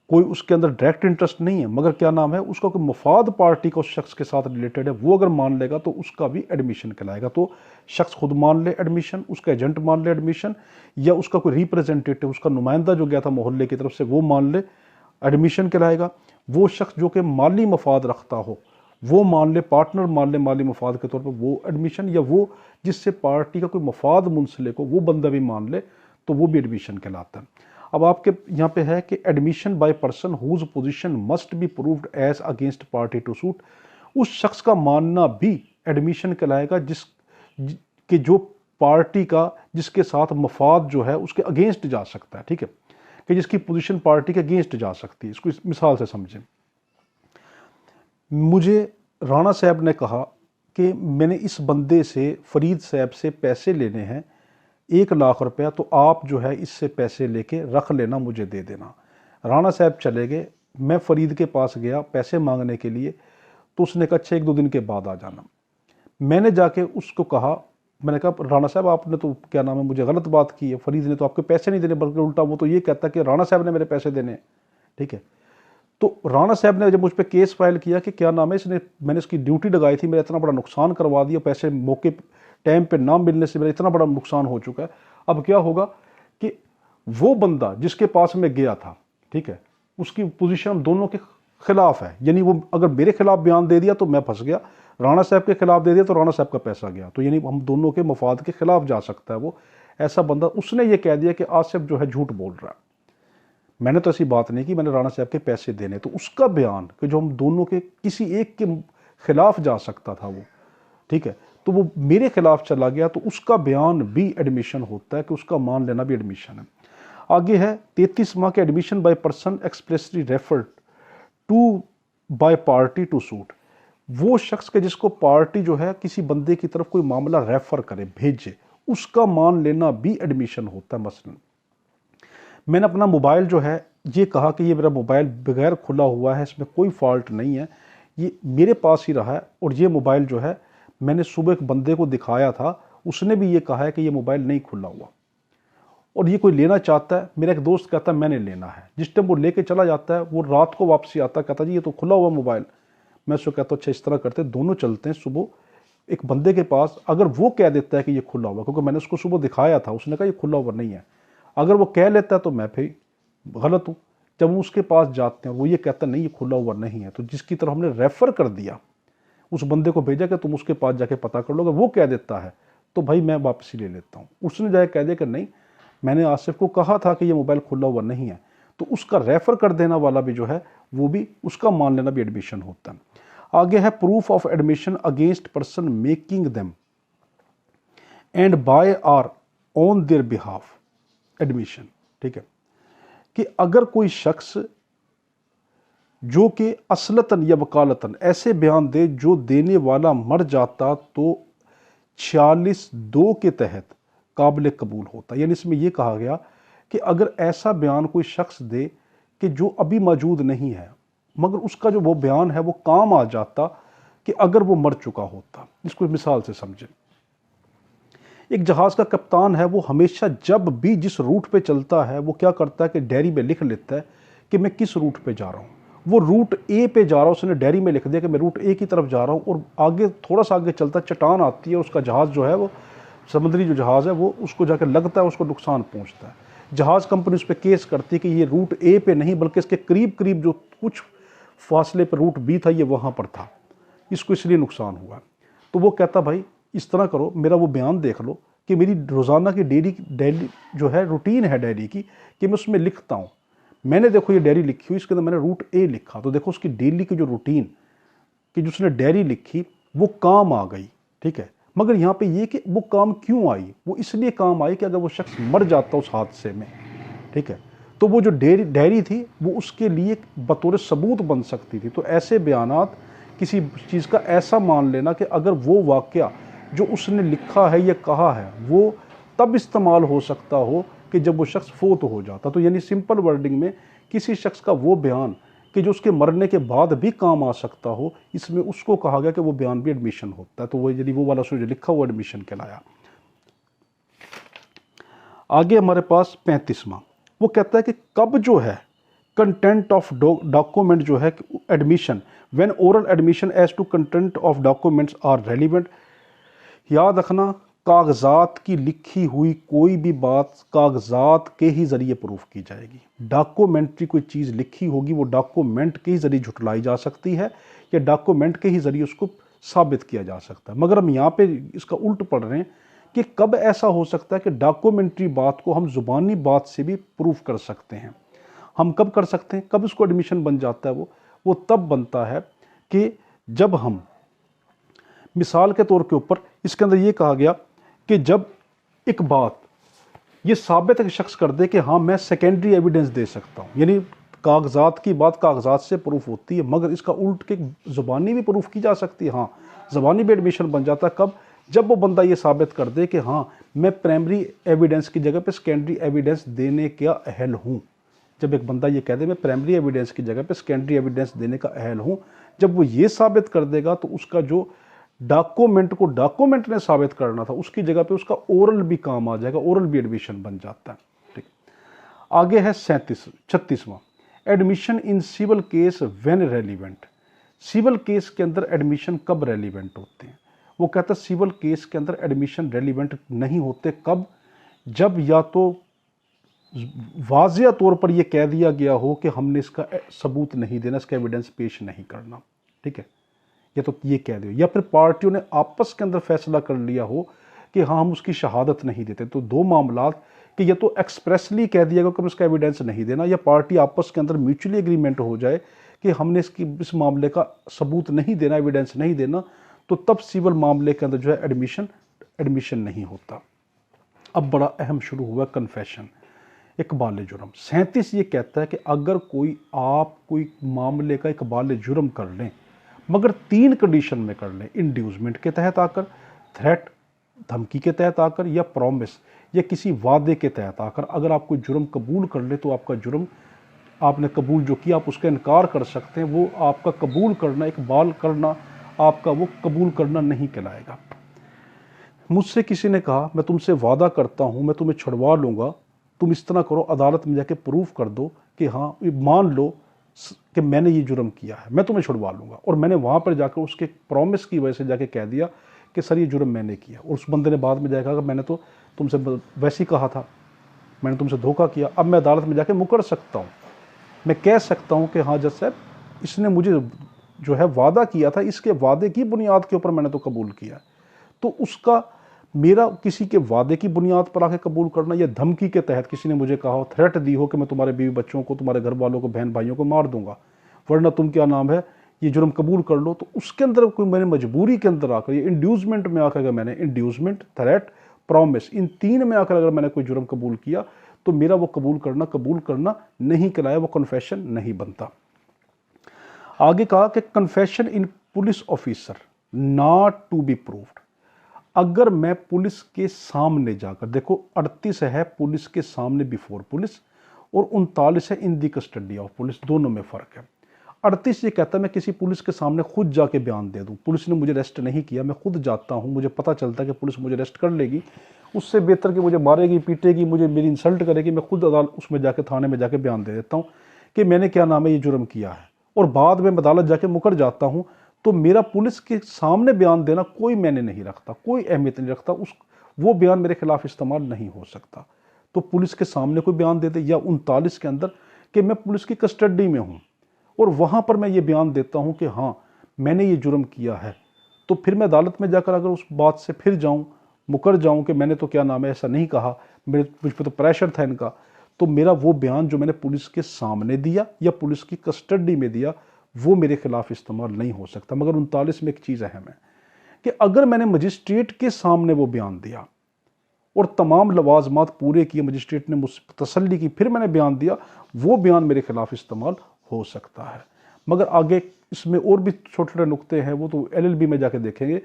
कोई उसके अंदर डायरेक्ट इंटरेस्ट नहीं है मगर क्या नाम है उसका कोई मफाद पार्टी का उस शख्स के साथ रिलेटेड है, वो अगर मान लेगा तो उसका भी एडमिशन कहलाएगा। तो शख्स खुद मान ले एडमिशन, उसका एजेंट मान ले एडमिशन, या उसका कोई रिप्रेजेंटेटिव, उसका नुमाइंदा जो गया था मोहल्ले की तरफ से, वो मान ले, एडमिशन कहलाएगा। वो शख्स जो कि माली मफाद रखता हो वो मान ले, पार्टनर मान ले माली मफाद के तौर पर, वो एडमिशन, या वो जिससे पार्टी का कोई मफाद मुंसलिक हो वो बंदा भी मान ले तो वो भी एडमिशन कहलाता है। अब आपके यहाँ पे है कि admission by person whose position must be proved as against party to suit, उस शख्स का मानना भी एडमिशन कहलाएगा कि जो पार्टी का, जिसके साथ मफाद जो है उसके अगेंस्ट जा सकता है, ठीक है, कि जिसकी पोजीशन पार्टी के अगेंस्ट जा सकती है। इसको इस मिसाल से समझें। मुझे राणा साहब ने कहा कि मैंने इस बंदे से, फरीद साहब से पैसे लेने हैं 1 लाख रुपया, तो आप जो है इससे पैसे लेके रख लेना, मुझे दे देना। राणा साहब चले गए, मैं फरीद के पास गया पैसे मांगने के लिए, तो उसने कहा अच्छा 1-2 दिन के बाद आ जाना। मैंने जाके उसको कहा, मैंने कहा राणा साहब आपने तो क्या नाम है मुझे गलत बात की है, फरीद ने तो आपके पैसे नहीं देने, बल्कि उल्टा वो तो ये कहता कि राणा साहब ने मेरे पैसे देने, ठीक है। तो राणा साहब ने जब मुझ पर केस फाइल किया कि क्या नाम है इसने, मैंने इसकी ड्यूटी लगाई थी, मेरा इतना बड़ा नुकसान करवा दिया, पैसे मौके टाइम पे ना मिलने से मेरा इतना बड़ा नुकसान हो चुका है, अब क्या होगा कि वो बंदा जिसके पास मैं गया था, ठीक है, उसकी पोजीशन हम दोनों के खिलाफ है। यानी वो अगर मेरे खिलाफ बयान दे दिया तो मैं फंस गया, राणा साहब के खिलाफ दे दिया तो राणा साहब का पैसा गया, तो यानी हम दोनों के मफाद के खिलाफ जा सकता है वो ऐसा बंदा। उसने ये कह दिया कि आसिफ जो है झूठ बोल रहा है, मैंने तो ऐसी बात नहीं की, मैंने राणा साहब के पैसे देने, तो उसका बयान कि जो हम दोनों के किसी एक के खिलाफ जा सकता था वो, ठीक है, तो वो मेरे खिलाफ चला गया, तो उसका बयान भी एडमिशन होता है, कि उसका मान लेना भी एडमिशन है। आगे है 33 माह के admission by person expressly referred to by party to suit, वो शख्स के जिसको पार्टी जो है किसी बंदे की तरफ कोई मामला रेफर करे, भेजे, उसका मान लेना भी एडमिशन होता है। मसलन मैंने अपना मोबाइल जो है ये कहा कि ये मेरा मोबाइल बगैर खुला हुआ है, इसमें कोई फॉल्ट नहीं है, ये मेरे पास ही रहा है, और ये मोबाइल जो है मैंने सुबह एक बंदे को दिखाया था, उसने भी ये कहा है कि ये मोबाइल नहीं खुला हुआ, और ये कोई लेना चाहता है। मेरा एक दोस्त कहता है मैंने लेना है, जिस टाइम वो लेके चला जाता है वो रात को वापसी आता है, कहता जी ये तो खुला हुआ मोबाइल। मैं उसको कहता हूँ अच्छा इस तरह करते दोनों चलते हैं सुबह एक बंदे के पास, अगर वो कह देता है कि ये खुला हुआ, क्योंकि मैंने उसको सुबह दिखाया था, उसने कहा ये खुला हुआ नहीं है, अगर वो कह लेता है तो मैं फिर गलत हूँ। जब हम उसके पास जाते हैं वो ये कहता नहीं ये खुला हुआ नहीं है, तो जिसकी तरफ हमने रेफर कर दिया उस बंदे को भेजा कि तुम उसके पास जाके पता कर लो, अगर वो कह देता है तो भाई मैं वापसी ले लेता हूँ। उसने जाके कह दिया कि नहीं मैंने आसिफ को कहा था कि ये मोबाइल खुला हुआ नहीं है, तो उसका रेफर कर देना वाला भी जो है वो भी उसका मान लेना भी एडमिशन होता है। आगे है proof of admission against person making them and by or on their behalf admission. ठीक है, कि अगर कोई शख्स जो कि असलतन या वकालतन ऐसे बयान दे जो देने वाला मर जाता तो 46(2) के तहत काबिल कबूल होता। यानी इसमें यह कहा गया कि अगर ऐसा बयान कोई शख्स दे कि जो अभी मौजूद नहीं है, मगर उसका जो वो बयान है वो काम आ जाता कि अगर वो मर चुका होता। इसको मिसाल से समझें, एक जहाज़ का कप्तान है, वो हमेशा जब भी जिस रूट पे चलता है वो क्या करता है कि डायरी में लिख लेता है कि मैं किस रूट पे जा रहा हूँ। वो रूट ए पे जा रहा हूँ, उसने डायरी में लिख दिया कि मैं रूट ए की तरफ जा रहा हूँ, और आगे थोड़ा सा आगे चलता चट्टान आती है, उसका जहाज़ जो है वो समुद्री जो जहाज़ है वो उसको जाकर लगता है, उसको नुकसान पहुँचता है। जहाज़ कंपनी उस पर केस करती है कि ये रूट ए पे नहीं बल्कि इसके करीब करीब जो कुछ फासले पर रूट बी था ये वहाँ पर था, इसको इसलिए नुकसान हुआ। तो वो कहता भाई इस तरह करो, मेरा वो बयान देख लो कि मेरी रोज़ाना की डेली जो है रूटीन है डायरी की, कि मैं उसमें लिखता हूँ। मैंने देखो ये डायरी लिखी हुई, इसके अंदर मैंने रूट ए लिखा, तो देखो उसकी डेली की जो रूटीन कि जो उसने डायरी लिखी वो काम आ गई। ठीक है, मगर यहाँ पे ये कि वो काम क्यों आई, वो इसलिए काम आई कि अगर वो शख्स मर जाता उस हादसे में, ठीक है, तो वो जो डायरी थी वो उसके लिए बतौर सबूत बन सकती थी। तो ऐसे बयानात किसी चीज़ का ऐसा मान लेना कि अगर वो वाक़या जो उसने लिखा है या कहा है वो तब इस्तेमाल हो सकता हो कि जब वो शख्स फोत हो जाता। तो यानी सिंपल वर्डिंग में किसी शख्स का वो बयान कि जो उसके मरने के बाद भी काम आ सकता हो, इसमें उसको कहा गया कि वो बयान भी एडमिशन होता है। तो वो यदि वो वाला जो लिखा वो एडमिशन कहलाया। आगे हमारे पास 35वां, वो कहता है कि कब जो है कंटेंट ऑफ डॉक्यूमेंट जो है admission when oral admission as to content of documents are relevant. याद रखना कागजात की लिखी हुई कोई भी बात कागजात के ही ज़रिए प्रूफ की जाएगी। डॉक्यूमेंट्री कोई चीज़ लिखी होगी वो डॉक्यूमेंट के ही ज़रिए झुटलाई जा सकती है या डॉक्यूमेंट के ही ज़रिए उसको साबित किया जा सकता है। मगर हम यहाँ पे इसका उल्ट पढ़ रहे हैं कि कब ऐसा हो सकता है कि डॉक्यूमेंट्री बात को हम ज़ुबानी बात से भी प्रूफ कर सकते हैं। हम कब कर सकते हैं, कब इसको एडमिशन बन जाता है, वो तब बनता है कि जब हम मिसाल के तौर के ऊपर इसके अंदर ये कहा गया कि जब एक बात ये साबित एक शख्स कर दे कि हाँ मैं सेकेंडरी एविडेंस दे सकता हूँ, यानी कागजात की बात कागजात से प्रूफ होती है, मगर इसका उल्ट के ज़ुबानी भी प्रूफ की जा सकती है। हाँ, ज़ुबानी भी एडमिशन बन जाता है कब, जब वो बंदा ये साबित कर दे कि हाँ मैं प्राइमरी एविडेंस की जगह पे सेकेंडरी एविडेंस देने का अहल हूँ। जब एक बंदा ये कह दे मैं प्राइमरी एविडेंस की जगह पे सेकेंडरी एविडेंस देने का अहल हूँ, जब वो ये साबित कर देगा तो उसका जो डॉक्यूमेंट को डॉक्यूमेंट ने साबित करना था उसकी जगह पे उसका ओरल भी काम आ जाएगा, ओरल भी एडमिशन बन जाता है। ठीक, आगे है 36वां, admission in civil case when relevant. Civil case के अंदर एडमिशन कब रेलिवेंट होते हैं? वो कहता है सिविल केस के अंदर एडमिशन रेलिवेंट नहीं होते कब, जब या तो वाज़िया तौर पर यह कह दिया गया हो कि हमने इसका सबूत नहीं देना, इसका एविडेंस पेश नहीं करना। ठीक है, या तो ये कह दो, या फिर पार्टियों ने आपस के अंदर फैसला कर लिया हो कि हाँ हम उसकी शहादत नहीं देते। तो दो मामलात कि या तो एक्सप्रेसली कह दिया गया कि हम इसका एविडेंस नहीं देना, या पार्टी आपस के अंदर म्यूचुअली एग्रीमेंट हो जाए कि हमने इस मामले का सबूत नहीं देना, एविडेंस नहीं देना, तो तब सिविल मामले के अंदर जो है एडमिशन नहीं होता। अब बड़ा अहम शुरू हुआ कन्फेशन, इकबाल जुर्म। 37 ये कहता है कि अगर कोई मामले का इकबाल जुर्म कर लें, मगर 3 कंडीशन में कर लें, इंड्यूसमेंट के तहत आकर, थ्रेट धमकी के तहत आकर या प्रॉमिस या किसी वादे के तहत आकर अगर आप कोई जुर्म कबूल कर ले तो आपका जुर्म आपने कबूल जो किया आप उसका इनकार कर सकते हैं। वो आपका कबूल करना, इकबाल करना, आपका वो कबूल करना नहीं कहलाएगा। मुझसे किसी ने कहा मैं तुमसे वादा करता हूँ मैं तुम्हें छुड़वा लूँगा, तुम इस तरह करो, अदालत में जाके प्रूफ कर दो कि हाँ मान लो कि मैंने ये जुर्म किया है, मैं तुम्हें छुड़वा लूँगा। और मैंने वहाँ पर जाकर उसके प्रॉमिस की वजह से जाके कह दिया कि सर ये जुर्म मैंने किया, और उस बंदे ने बाद में जाकर कहा मैंने तो तुमसे वैसे ही कहा था, मैंने तुमसे धोखा किया। अब मैं अदालत में जाके मुकर सकता हूँ, मैं कह सकता हूँ कि हाँ जज साहब इसने मुझे जो है वादा किया था, इसके वादे की बुनियाद के ऊपर मैंने तो कबूल किया। तो उसका मेरा किसी के वादे की बुनियाद पर आके कबूल करना या धमकी के तहत किसी ने मुझे कहा हो, थ्रेट दी हो कि मैं तुम्हारे बीवी बच्चों को, तुम्हारे घर वालों को, बहन भाइयों को मार दूंगा वरना तुम क्या नाम है ये जुर्म कबूल कर लो, तो उसके अंदर कोई मैंने मजबूरी के अंदर आकर, ये इंड्यूसमेंट में आकर, अगर मैंने इंड्यूसमेंट, थ्रेट, प्रॉमिस, इन तीन में आकर अगर मैंने कोई जुर्म कबूल किया तो मेरा वो कबूल करना नहीं कहलाया, वो कन्फेशन नहीं बनता। आगे कहा कि confession in police officer not to be proved. अगर मैं पुलिस के सामने जाकर, देखो 38 है पुलिस के सामने बिफोर पुलिस और 39 है इन दी कस्टडी ऑफ पुलिस, दोनों में फ़र्क है। 38 ये कहता है मैं किसी पुलिस के सामने खुद जाके बयान दे दूं, पुलिस ने मुझे अरेस्ट नहीं किया, मैं खुद जाता हूं, मुझे पता चलता है कि पुलिस मुझे अरेस्ट कर लेगी, उससे बेहतर कि मुझे मारेगी, पीटेगी, मुझे मेरी इंसल्ट करेगी, मैं खुद अदालत उसमें जाके थाने में जाके बयान दे देता हूँ कि मैंने क्या नाम है ये जुर्म किया है, और बाद में अदालत जाके मुकर जाता हूँ, तो मेरा पुलिस के सामने बयान देना कोई मैंने नहीं रखता, कोई अहमियत नहीं रखता, वो बयान मेरे खिलाफ इस्तेमाल नहीं हो सकता। तो पुलिस के सामने कोई बयान दे दे या 39 के अंदर कि मैं पुलिस की कस्टडी में हूँ और वहाँ पर मैं ये बयान देता हूँ कि हाँ मैंने ये जुर्म किया है, तो फिर मैं अदालत में जाकर अगर उस बात से फिर जाऊँ, मुकर जाऊँ कि मैंने तो क्या नाम है ऐसा नहीं कहा, मुझ पर तो प्रेशर था इनका, तो मेरा वो बयान जो मैंने पुलिस के सामने दिया या पुलिस की कस्टडी में दिया वो मेरे खिलाफ इस्तेमाल नहीं हो सकता। मगर 39 में एक चीज़ अहम है कि अगर मैंने मजिस्ट्रेट के सामने वो बयान दिया और तमाम लवाजमात पूरे किए, मजिस्ट्रेट ने मुझसे तसल्ली की, फिर मैंने बयान दिया, वो बयान मेरे खिलाफ इस्तेमाल हो सकता है। मगर आगे इसमें और भी छोटे छोटे नुक्ते हैं, वो तो LLB में जाके देखेंगे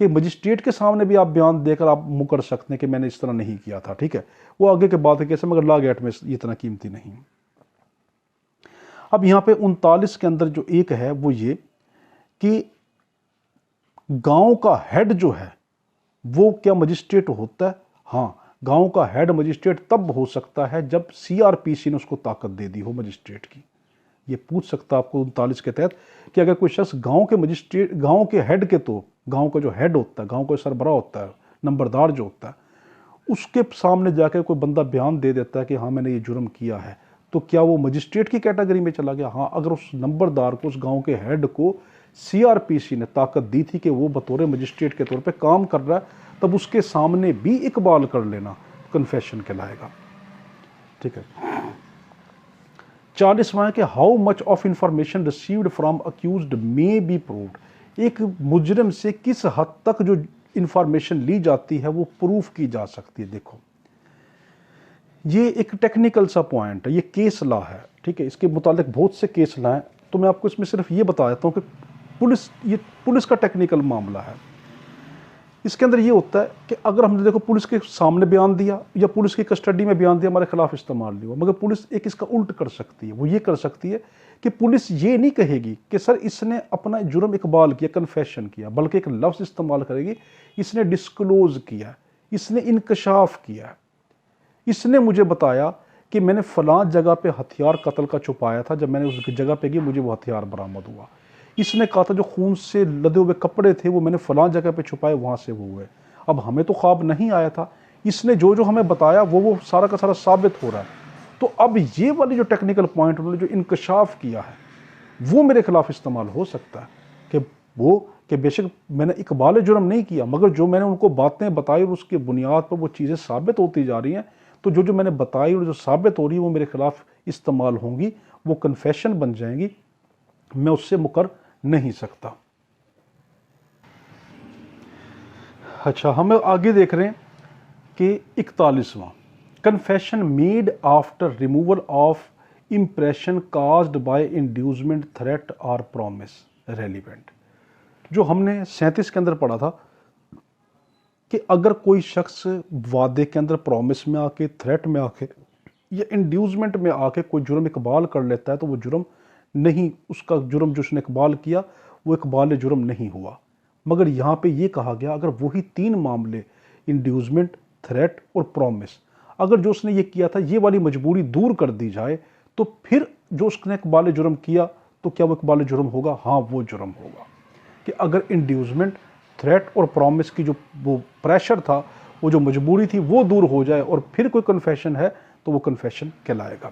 कि मजिस्ट्रेट के सामने भी आप बयान देकर आप मुकर सकते हैं कि मैंने इस तरह नहीं किया था, ठीक है, वो आगे के बात है कैसे, मगर लॉ गेट में ये इतना कीमती नहीं। अब यहाँ पे 39 के अंदर जो एक है वो ये कि गांव का हेड जो है वो क्या मजिस्ट्रेट होता है? हाँ, गांव का हेड मजिस्ट्रेट तब हो सकता है जब CRPC ने उसको ताकत दे दी हो मजिस्ट्रेट की। ये पूछ सकता है आपको 39 के तहत कि अगर कोई शख्स गांव के मजिस्ट्रेट, गांव के हेड के, तो गांव का जो हेड होता है, गांव का सरबराह होता है, नंबरदार जो होता है, उसके सामने जाकर कोई बंदा बयान दे देता है कि हाँ मैंने ये जुर्म किया है, तो क्या वो मजिस्ट्रेट की कैटेगरी में चला गया? हाँ, अगर उस नंबरदार को, उस गांव के हेड को CRPC ने ताकत दी थी कि वो बतौर मजिस्ट्रेट के तौर पे काम कर रहा है, तब उसके सामने भी इकबाल कर लेना कन्फेशन कहलाएगा, ठीक है। 40वां है कि how much of information received from accused may be proved. एक मुजरिम से किस हद तक जो इंफॉर्मेशन ली जाती है वो प्रूफ की जा सकती है। देखो ये एक टेक्निकल सा पॉइंट है, ये केस लॉ है, ठीक है, इसके मुतालिक बहुत से केस लॉ हैं, तो मैं आपको इसमें सिर्फ ये बता देता हूँ कि ये पुलिस का टेक्निकल मामला है। इसके अंदर ये होता है कि अगर हमने देखो पुलिस के सामने बयान दिया या पुलिस की कस्टडी में बयान दिया, हमारे खिलाफ इस्तेमाल नहीं हुआ, मगर पुलिस एक इसका उल्ट कर सकती है। वो ये कर सकती है कि पुलिस ये नहीं कहेगी कि सर इसने अपना जुर्म इकबाल किया, कन्फेशन किया, बल्कि एक लफ्ज़ इस्तेमाल करेगी, इसने डिस्क्लोज किया, इसने इंकशाफ किया, इसने मुझे बताया कि मैंने फलां जगह पे हथियार कत्ल का छुपाया था, जब मैंने उस जगह पे गई मुझे वो हथियार बरामद हुआ। इसने कहा था जो खून से लदे हुए कपड़े थे वो मैंने फलां जगह पे छुपाए, वहाँ से वो हुए। अब हमें तो ख्वाब नहीं आया था, इसने जो जो हमें बताया वो सारा का सारा साबित हो रहा है। तो अब ये वाली जो टेक्निकल पॉइंट उन्होंने जो इंकशाफ किया है वो मेरे खिलाफ इस्तेमाल हो सकता है कि बेशक मैंने इकबाल जुर्म नहीं किया, मगर जो मैंने उनको बातें बताई और उसके बुनियाद पर वो चीज़ें साबित होती जा रही हैं, तो जो जो मैंने बताई और जो साबित हो रही है वो मेरे खिलाफ इस्तेमाल होंगी, वो कन्फेशन बन जाएंगी, मैं उससे मुकर नहीं सकता। अच्छा, हम आगे देख रहे हैं कि 41वां, confession made after removal of impression caused by inducement, threat और प्रॉमिस रेलिवेंट। जो हमने 37 के अंदर पढ़ा था कि अगर कोई शख्स वादे के अंदर प्रॉमिस में आके, थ्रेट में आके या इंड्यूसमेंट में आके कोई जुर्म इकबाल कर लेता है तो वो जुर्म नहीं, उसका जुर्म जो उसने इकबाल किया वो इकबाल जुर्म नहीं हुआ। मगर यहाँ पे ये कहा गया अगर वही 3 मामले, इंड्यूसमेंट, थ्रेट और प्रॉमिस, अगर जो उसने ये किया था ये वाली मजबूरी दूर कर दी जाए तो फिर जो उसने इकबाल जुर्म किया तो क्या वो इकबाल जुर्म होगा? हाँ, वो जुर्म होगा। कि अगर इंड्यूसमेंट, थ्रेट और प्रॉमिस की जो वो प्रेशर था, वो जो मजबूरी थी, वो दूर हो जाए और फिर कोई कन्फेशन है तो वो कन्फेशन कहलाएगा।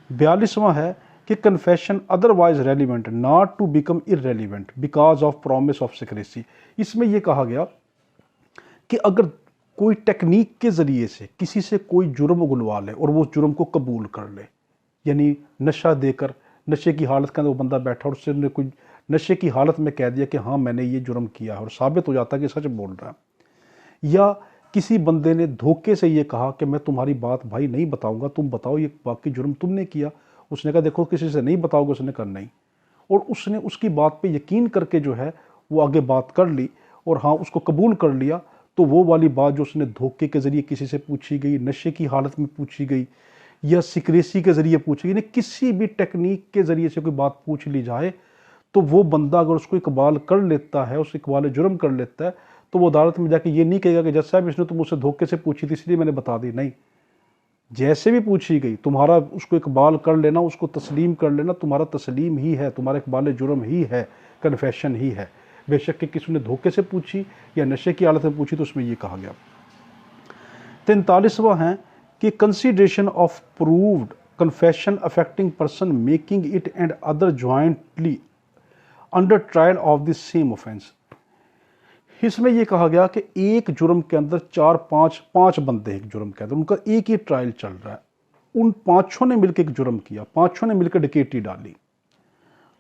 42वां है कि confession otherwise relevant not to become irrelevant because of promise of secrecy. इसमें यह कहा गया कि अगर कोई टेक्निक के ज़रिए से किसी से कोई जुर्म उगलवा ले और वो जुर्म को कबूल कर ले, यानी नशा देकर, नशे की हालत के अंदर वो बंदा बैठा और उसने कोई नशे की हालत में कह दिया कि हाँ मैंने ये जुर्म किया है और साबित हो जाता है कि सच बोल रहा है, या किसी बंदे ने धोखे से ये कहा कि मैं तुम्हारी बात भाई नहीं बताऊंगा, तुम बताओ ये बाकी जुर्म तुमने किया। उसने कहा देखो किसी से नहीं बताओगे, उसने कहा नहीं, और उसने उसकी बात पे यकीन करके जो है वो आगे बात कर ली और हाँ उसको कबूल कर लिया, तो वो वाली बात जो उसने धोखे के ज़रिए किसी से पूछी गई, नशे की हालत में पूछी गई या सिक्रेसी के ज़रिए पूछी गई, किसी भी टेक्निक के ज़रिए से कोई बात पूछ ली जाए तो वो बंदा अगर उसको इकबाल कर लेता है, उस इकबाल जुर्म कर लेता है, तो वो अदालत में जाके ये नहीं कहेगा कि जज साहब इसने तो मुझसे धोखे से पूछी थी इसलिए मैंने बता दी। नहीं, जैसे भी पूछी गई तुम्हारा उसको इकबाल कर लेना, उसको तस्लीम कर लेना, तुम्हारा तस्लीम ही है, तुम्हारा इकबाल जुर्म ही है, कन्फेशन ही है। बेशक कि किसी ने धोखे से पूछी या नशे की हालत में पूछी तो उसमें ये कहा गया। 43वां है कि consideration of proved confession affecting person making it and other jointly under trial of the same offence. इसमें यह कहा गया कि एक जुर्म के अंदर 4-5 बंदे, एक जुर्म के अंदर उनका एक ही ट्रायल चल रहा है, उन 5 ने मिलकर एक जुर्म किया, 5 ने मिलकर डकैती डाली,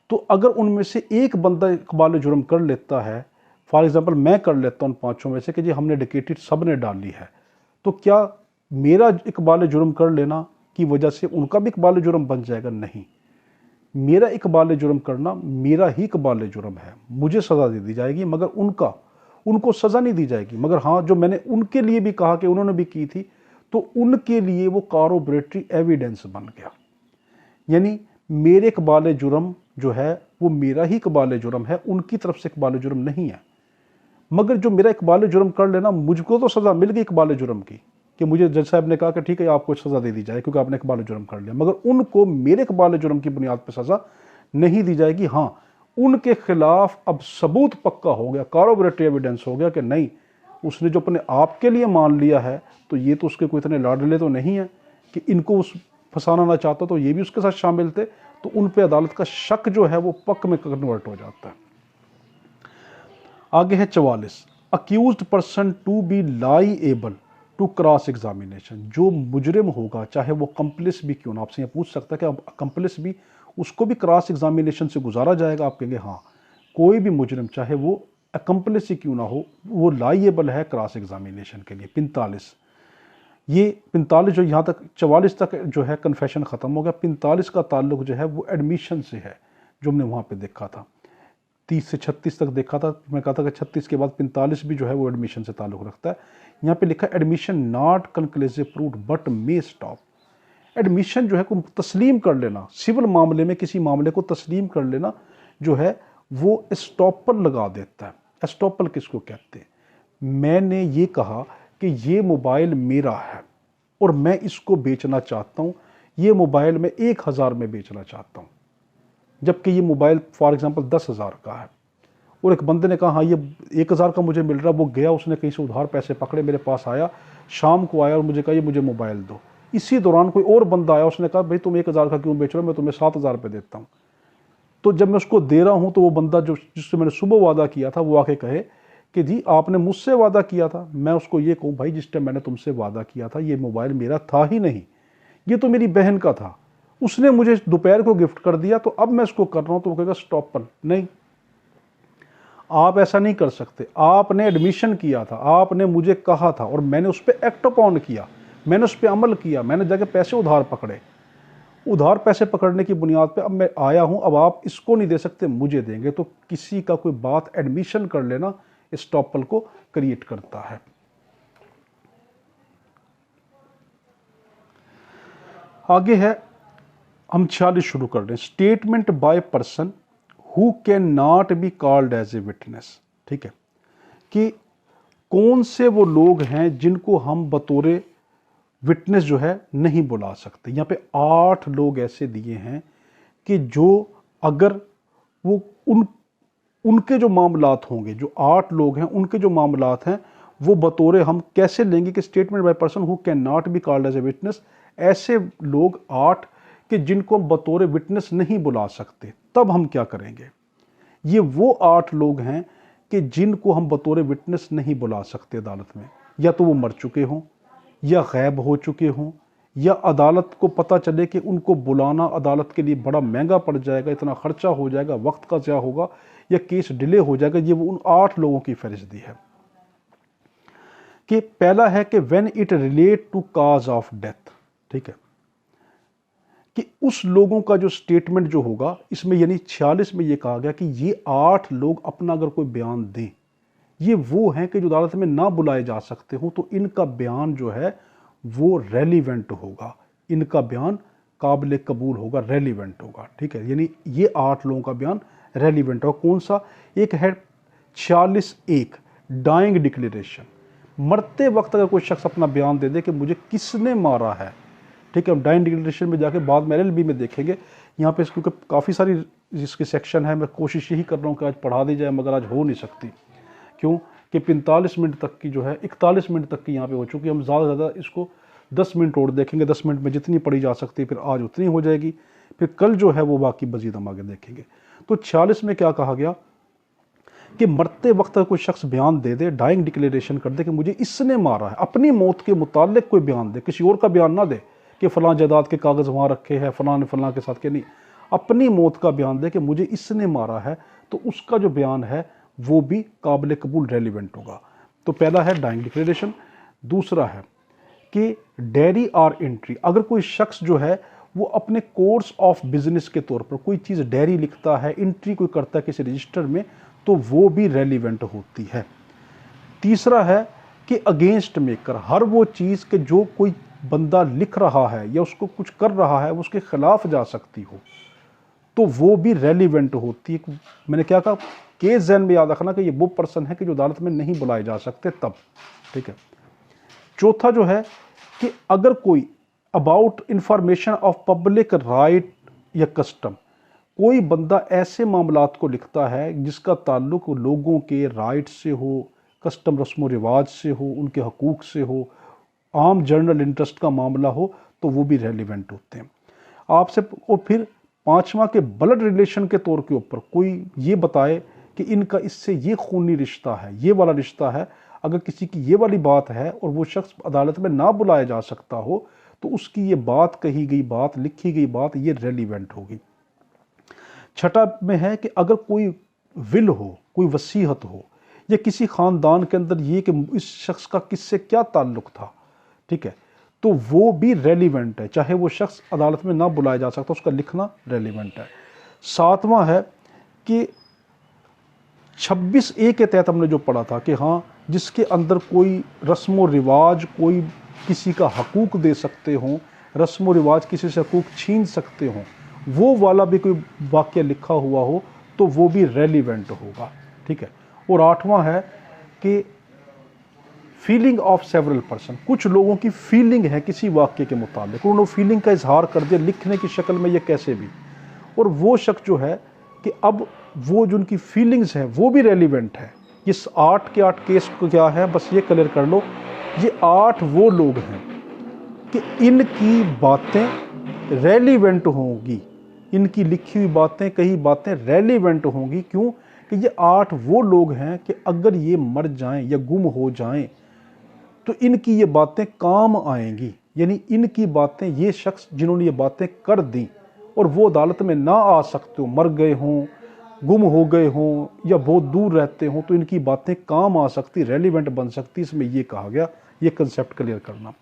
तो अगर उनमें से एक बंदा इकबाल जुर्म कर लेता है, फॉर एग्जांपल मैं कर लेता हूं उन 5 में से कि जी हमने डकैती सब ने डाली है, तो क्या मेरा इकबाल जुर्म कर लेना की वजह से उनका भी इकबाल जुर्म बन जाएगा? नहीं, मेरा इकबाल जुर्म करना मेरा ही इकबाल जुर्म है, मुझे सज़ा दे दी जाएगी, मगर उनको सज़ा नहीं दी जाएगी। मगर हाँ, जो मैंने उनके लिए भी कहा कि उन्होंने भी की थी, तो उनके लिए वो कॉरोबरेटरी एविडेंस बन गया, यानी मेरे इकबाल जुर्म जो है वो मेरा ही इकबाल जुर्म है, उनकी तरफ से इकबाल जुर्म नहीं है। मगर जो मेरा इकबाल जुर्म कर लेना, मुझको तो सज़ा मिल गई इकबाल जुर्म की कि मुझे जज साहब ने कहा कि ठीक है आपको सज़ा दे दी जाए क्योंकि आपने इकबाल जुर्म कर लिया, मगर उनको मेरे इकबाल जुर्म की बुनियाद पर सज़ा नहीं दी जाएगी। हाँ, उनके खिलाफ अब सबूत पक्का हो गया, कॉरोबरेटरी एविडेंस हो गया कि नहीं, उसने जो अपने आप के लिए मान लिया है तो ये तो उसके कोई इतने लाडले तो नहीं है कि इनको उस फंसाना ना चाहता, तो ये भी उसके साथ शामिल थे, तो उन पे अदालत का शक जो है वो पक्क में कन्वर्ट हो जाता है। आगे है 44, accused person to be liable to cross examination. जो मुजरिम होगा, चाहे वो कंप्लिस भी क्यों ना, आपसे ये पूछ सकता है कि अब कंप्लिस भी, उसको भी क्रॉस एग्जामिनेशन से गुजारा जाएगा? आप कहेंगे हाँ, कोई भी मुजरिम चाहे वो अकम्प्लिस ही क्यों ना हो, वो लाइएबल है क्रॉस एग्जामिनेशन के लिए। 45, ये 45 जो यहाँ तक 44 तक जो है कन्फेशन ख़त्म हो गया। 45 का ताल्लुक जो है वो एडमिशन से है, जो हमने वहाँ पे देखा था, 30 से 36 तक देखा था। मैं कहा था कि 36 के बाद 45 भी जो है वो एडमिशन से ताल्लुक़ रखता है। यहाँ पे लिखा admission not conclusive proof but may stop. Admission जो है को तस्लीम कर लेना, सिविल मामले में किसी मामले को तस्लीम कर लेना जो है वो एस्टॉपल लगा देता है। एस्टॉपल किसको कहते हैं? मैंने ये कहा कि ये मोबाइल मेरा है और मैं इसको बेचना चाहता हूँ, ये मोबाइल मैं 1000 में बेचना चाहता हूँ, जबकि ये मोबाइल फॉर एग्जांपल 10,000 का है, और एक बंदे ने कहा हाँ ये 1000 का मुझे मिल रहा, वो गया, उसने कहीं से उधार पैसे पकड़े, मेरे पास आया, शाम को आया और मुझे कहा ये मुझे मोबाइल दो। इसी दौरान कोई और बंदा आया, उसने कहा भाई तुम 1000 का क्यों बेच रहे हो, मैं तुम्हें 7000 पे देता हूँ। तो जब मैं उसको दे रहा हूँ तो वो बंदा जो जिससे मैंने सुबह वादा किया था वो आके कहे कि जी आपने मुझसे वादा किया था। मैं उसको ये कहूँ भाई जिस टाइम मैंने तुमसे वादा किया था ये मोबाइल मेरा था ही नहीं, ये तो मेरी बहन का था, उसने मुझे दोपहर को गिफ्ट कर दिया, तो अब मैं इसको कर रहा हूँ। तो वो कहेगा स्टॉपल। नहीं, आप ऐसा नहीं कर सकते, आपने एडमिशन किया था, आपने मुझे कहा था और मैंने उस पर एक्ट अपॉन किया, मैंने उस पर अमल किया, मैंने जाके पैसे उधार पकड़े, उधार पैसे पकड़ने की बुनियाद पे अब मैं आया हूं, अब आप इसको नहीं दे सकते, मुझे देंगे। तो किसी का कोई बात एडमिशन कर लेना स्टॉपल को क्रिएट करता है। आगे है, हम 46 शुरू कर रहे हैं। Statement by person who can not be called as a witness. ठीक है, कि कौन से वो लोग हैं जिनको हम बतौर विटनेस जो है नहीं बुला सकते। यहाँ पे 8 लोग ऐसे दिए हैं कि जो अगर वो उनके जो मामलात होंगे, जो 8 लोग हैं उनके जो मामलात हैं वो बतौर हम कैसे लेंगे कि statement by person who can not be called as a witness, ऐसे लोग 8 कि जिनको हम बतौर विटनेस नहीं बुला सकते, तब हम क्या करेंगे। ये वो 8 लोग हैं कि जिनको हम बतौर विटनेस नहीं बुला सकते अदालत में, या तो वो मर चुके हों, या गैब हो चुके हों, या अदालत को पता चले कि उनको बुलाना अदालत के लिए बड़ा महंगा पड़ जाएगा, इतना खर्चा हो जाएगा, वक्त का ज़्या होगा, या केस डिले हो जाएगा। ये वो उन 8 लोगों की फहरिस्त है कि पहला है कि when it relate to cause of death. ठीक है, कि उस लोगों का जो स्टेटमेंट जो होगा इसमें, यानी 46 में ये कहा गया कि ये 8 लोग अपना अगर कोई बयान दें, ये वो हैं कि जो अदालत में ना बुलाए जा सकते हो, तो इनका बयान जो है वो रेलिवेंट होगा, इनका बयान काबिल कबूल होगा, रेलिवेंट होगा। ठीक है, यानी ये 8 लोगों का बयान रेलिवेंट होगा। कौन सा? एक है 46(1) डाइंग डिक्लेरेशन। मरते वक्त अगर कोई शख्स अपना बयान दे दे कि मुझे किसने मारा है। ठीक है, हम डाइंग डिक्लेरेशन में जाके बाद में LLB में देखेंगे। यहाँ पे क्योंकि काफ़ी सारी जिसके सेक्शन है, मैं कोशिश यही कर रहा हूँ कि आज पढ़ा दी जाए, मगर आज हो नहीं सकती। क्यों कि 45 मिनट तक की जो है, 41 मिनट तक की यहाँ पे हो चुकी है। हम ज़्यादा से ज़्यादा इसको 10 मिनट और देखेंगे, 10 मिनट में जितनी पढ़ी जा सकती है फिर आज उतनी हो जाएगी, फिर कल जो है वो बाकी मजीद हम आगे देखेंगे। तो 46 में क्या कहा गया कि मरते वक्त कोई शख्स बयान दे दे, डाइंग डिक्लेरेशन कर दे कि मुझे इसने मारा है, अपनी मौत के मुतालिक कोई बयान दे, किसी और का बयान ना दे कि फ़लाँ जायदाद के कागज़ वहाँ रखे हैं, फ़लाँ ने फ़लाँ के साथ के, नहीं, अपनी मौत का बयान दे कि मुझे इसने मारा है, तो उसका जो बयान है वो भी काबिल कबूल रेलिवेंट होगा। तो पहला है डाइंग डिक्लेरेशन। दूसरा है कि डायरी और एंट्री, अगर कोई शख्स जो है वो अपने कोर्स ऑफ बिजनेस के तौर पर कोई चीज़ डायरी लिखता है, एंट्री कोई करता है किसी रजिस्टर में, तो वो भी रेलिवेंट होती है। तीसरा है कि अगेंस्ट मेकर, हर वो चीज़ के जो कोई बंदा लिख रहा है या उसको कुछ कर रहा है वो उसके खिलाफ जा सकती हो, तो वो भी रेलिवेंट होती है। मैंने क्या कहा, केस जहन में याद रखना कि ये वो पर्सन है कि जो अदालत में नहीं बुलाए जा सकते तब। ठीक है। चौथा जो है कि अगर कोई about information of public right या कस्टम, कोई बंदा ऐसे मामलात को लिखता है जिसका ताल्लुक लोगों के राइट से हो, कस्टम रस्म व रिवाज से हो, उनके हकूक़ से हो, आम जनरल इंटरेस्ट का मामला हो, तो वो भी रेलिवेंट होते हैं आपसे। और फिर पांचवा के ब्लड रिलेशन के तौर के ऊपर कोई ये बताए कि इनका इससे ये खूनी रिश्ता है, ये वाला रिश्ता है, अगर किसी की ये वाली बात है और वो शख्स अदालत में ना बुलाया जा सकता हो, तो उसकी ये बात, कही गई बात, लिखी गई बात, ये रेलिवेंट होगी। छठा में है कि अगर कोई विल हो, कोई वसीहत हो, या किसी ख़ानदान के अंदर ये कि इस शख्स का किससे क्या ताल्लुक़ था, ठीक है, तो वो भी रेलिवेंट है, चाहे वो शख्स अदालत में ना बुलाया जा सकता, उसका लिखना रेलिवेंट है। सातवां है कि 26(a) के तहत हमने जो पढ़ा था कि हाँ, जिसके अंदर कोई रस्म व रिवाज, कोई किसी का हकूक़ दे सकते हों, रस्म व रिवाज किसी से हकूक़ छीन सकते हों, वो वाला भी कोई वाक़या लिखा हुआ हो, तो वो भी रेलिवेंट होगा। ठीक है। और आठवां है कि फीलिंग ऑफ सेवरल पर्सन, कुछ लोगों की फीलिंग है किसी वाक्य के मुताबिक, उन्होंने फीलिंग का इजहार कर दिया लिखने की शक्ल में या कैसे भी, और वो शख्स जो है कि अब वो जो उनकी फीलिंग्स है वो भी रेलिवेंट है। इस 8 के 8 केस को क्या है, बस ये क्लियर कर लो, ये 8 वो लोग हैं कि इनकी बातें रेलिवेंट होंगी, इनकी लिखी हुई बातें, कई बातें रेलिवेंट होंगी। क्यों कि ये 8 वो लोग हैं कि अगर ये मर जाएं या गुम हो जाएं तो इनकी ये बातें काम आएंगी, यानी इनकी बातें, ये शख्स जिन्होंने ये बातें कर दी और वो अदालत में ना आ सकते हो, मर गए हों, गुम हो गए हों या बहुत दूर रहते हों, तो इनकी बातें काम आ सकती, रेलिवेंट बन सकती। इसमें ये कहा गया, ये कंसेप्ट क्लियर करना।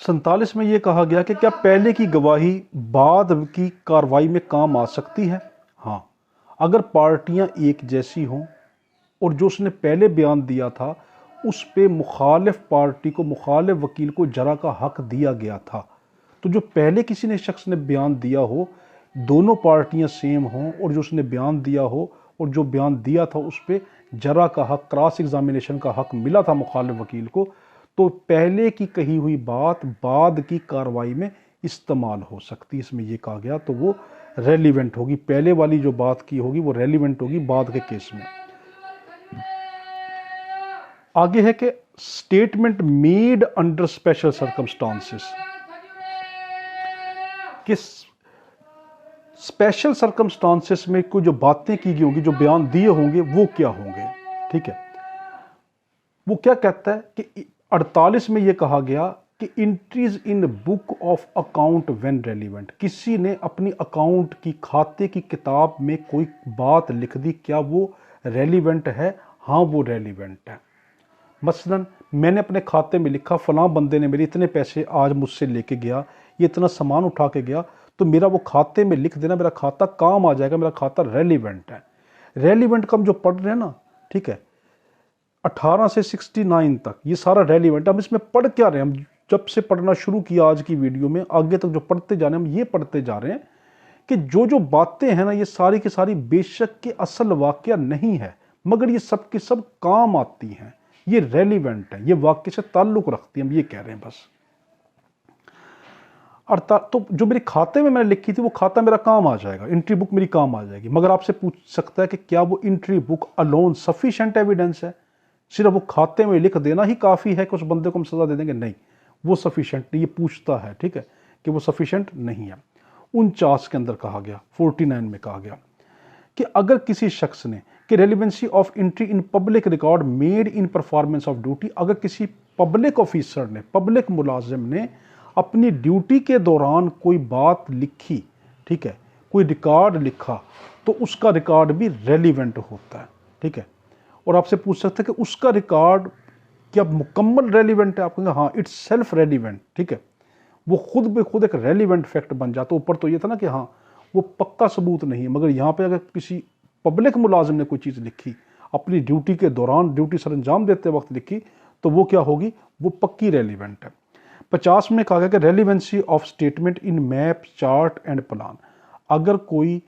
सैंतालीस में ये कहा गया कि क्या पहले की गवाही बाद की कार्रवाई में काम आ सकती है। हाँ, अगर पार्टियां एक जैसी हों और जो उसने पहले बयान दिया था उस पे मुखालिफ पार्टी को, मुखालिफ वकील को जरा का हक दिया गया था। तो जो पहले किसी ने शख्स ने बयान दिया हो, दोनों पार्टियां सेम हों, और जो उसने बयान दिया हो और जो बयान दिया था उस पर जरा का हक, क्रॉस एग्जामिनेशन का हक मिला था मुखालिफ वकील को, तो पहले की कही हुई बात बाद की कार्रवाई में इस्तेमाल हो सकती, इसमें यह कहा गया। तो वो रेलिवेंट होगी, पहले वाली जो बात की होगी वो रेलिवेंट होगी बाद के केस में। आगे है कि statement made under special circumstances, कि स्पेशल सर्कमस्टांसेस में कोई जो बातें की गई होंगी, जो बयान दिए होंगे, वो क्या होंगे। ठीक है, वो क्या कहता है कि 48 में ये कहा गया कि entries in book of account when relevant, किसी ने अपनी अकाउंट की, खाते की किताब में कोई बात लिख दी, क्या वो रेलिवेंट है? हाँ, वो रेलिवेंट है। मसलन मैंने अपने खाते में लिखा फलां बंदे ने मेरे इतने पैसे आज मुझसे लेके गया, ये इतना सामान उठा के गया, तो मेरा वो खाते में लिख देना, मेरा खाता काम आ जाएगा, मेरा खाता रेलिवेंट है। रेलिवेंट का हम जो पढ़ रहे हैं ना, ठीक है, 18 से 69 तक ये सारा रेलिवेंट। हम इसमें पढ़ क्या रहे हैं? हम जब से पढ़ना शुरू किया आज की वीडियो में आगे तक जो पढ़ते जा रहे हैं, हम ये पढ़ते जा रहे हैं कि जो जो बातें हैं ना, ये सारी की सारी बेशक के असल वाकया नहीं है, मगर ये सब के सब काम आती हैं, ये रेलिवेंट है, ये वाक्य से ताल्लुक रखती है, हम ये कह रहे हैं बस। अर्थात तो जो मेरे खाते में मैंने लिखी थी वो खाता मेरा काम आ जाएगा, एंट्री बुक मेरी काम आ जाएगी। मगर आपसे पूछ सकता है कि क्या वो entry book alone sufficient evidence है? सिर्फ वो खाते में लिख देना ही काफ़ी है कि उस बंदे को हम सज़ा दे देंगे? नहीं, वो सफिशिएंट नहीं। ये पूछता है, ठीक है, कि वो सफिशिएंट नहीं है। 49 के अंदर कहा गया, 49 में कहा गया कि अगर किसी शख्स ने कि relevancy of entry in public record made in performance of duty, अगर किसी पब्लिक ऑफिसर ने, पब्लिक मुलाजिम ने अपनी ड्यूटी के दौरान कोई बात लिखी, ठीक है, कोई रिकॉर्ड लिखा, तो उसका रिकॉर्ड भी रेलिवेंट होता है। ठीक है, और आपसे पूछ सकते हैं कि उसका रिकॉर्ड क्या मुकम्मल रेलिवेंट है? आप कहेंगे हाँ, इट्स सेल्फ रेलिवेंट। ठीक है, वो खुद बे खुद एक रेलिवेंट फैक्ट बन जाता। ऊपर तो ये था ना कि हाँ वो पक्का सबूत नहीं है, मगर यहाँ पे अगर किसी पब्लिक मुलाजिम ने कोई चीज़ लिखी अपनी ड्यूटी के दौरान, ड्यूटी सर अंजाम देते वक्त लिखी, तो वो क्या होगी? वो पक्की रेलिवेंट है। 50 में कहा गया कि relevancy of statement in map, chart and plan, अगर कोई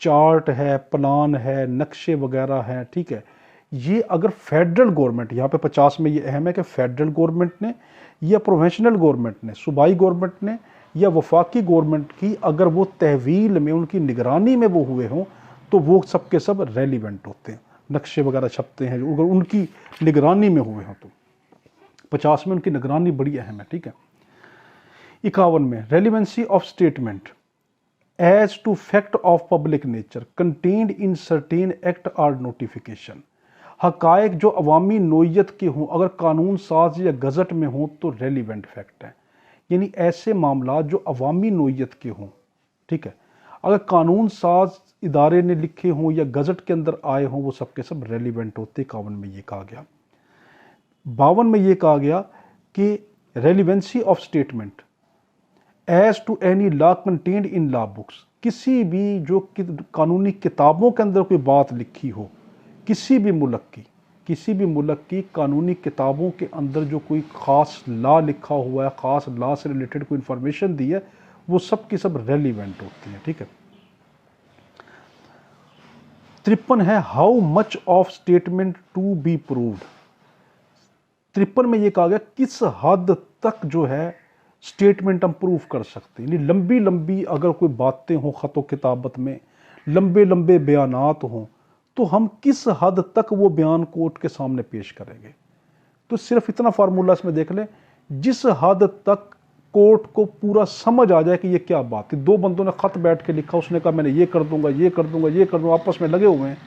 चार्ट है, प्लान है, नक्शे वगैरह हैं, ठीक है, ये अगर फेडरल गवर्नमेंट, यहाँ पे 50 में ये अहम है कि फेडरल गवर्नमेंट ने या प्रोविंशनल गवर्नमेंट ने, सूबाई गवर्नमेंट ने या वफाकी गवर्नमेंट की, अगर वो तहवील में, उनकी निगरानी में वो हुए हों, तो वो सब के सब रेलिवेंट होते हैं। नक्शे वगैरह छपते हैं अगर उनकी निगरानी में हुए हों तो। 50 में उनकी निगरानी बड़ी अहम है। ठीक है, 51 में relevancy of statement as to fact of public nature contained in certain act or notification, हकायक जो अवामी नोयत के हों, अगर कानून साज या गज़ट में हों तो रेलिवेंट फैक्ट है। यानी ऐसे मामला जो अवामी नोयत के हों, ठीक है, अगर कानून साज इदारे ने लिखे हों या गज़ट के अंदर आए हों, वो सब के सब रेलिवेंट होते। 51 में ये कहा गया। 52 में ये कहा गया कि relevancy of statement as to any law contained in law books, किसी भी जो कानूनी किताबों के अंदर कोई बात लिखी हो, किसी भी मुल्क की कानूनी किताबों के अंदर जो कोई ख़ास लॉ लिखा हुआ है, ख़ास लॉ से रिलेटेड कोई इंफॉर्मेशन दी है, वो सब की सब रेलिवेंट होती है। ठीक है, 53 है how much of statement to be proved, 53 में ये कहा गया किस हद तक जो है स्टेटमेंट हम प्रूफ कर सकते हैं। लंबी लंबी अगर कोई बातें हों ख़त व किताबत में, लंबे लंबे बयानात हों, तो हम किस हद तक वो बयान कोर्ट के सामने पेश करेंगे। तो सिर्फ इतना फार्मूला इसमें देख लें, जिस हद तक कोर्ट को पूरा समझ आ जाए कि ये क्या बात है। दो बंदों ने ख़त बैठ के लिखा, उसने कहा मैंने ये कर दूंगा, ये कर दूंगा, ये कर दूंगा, आपस में लगे हुए हैं।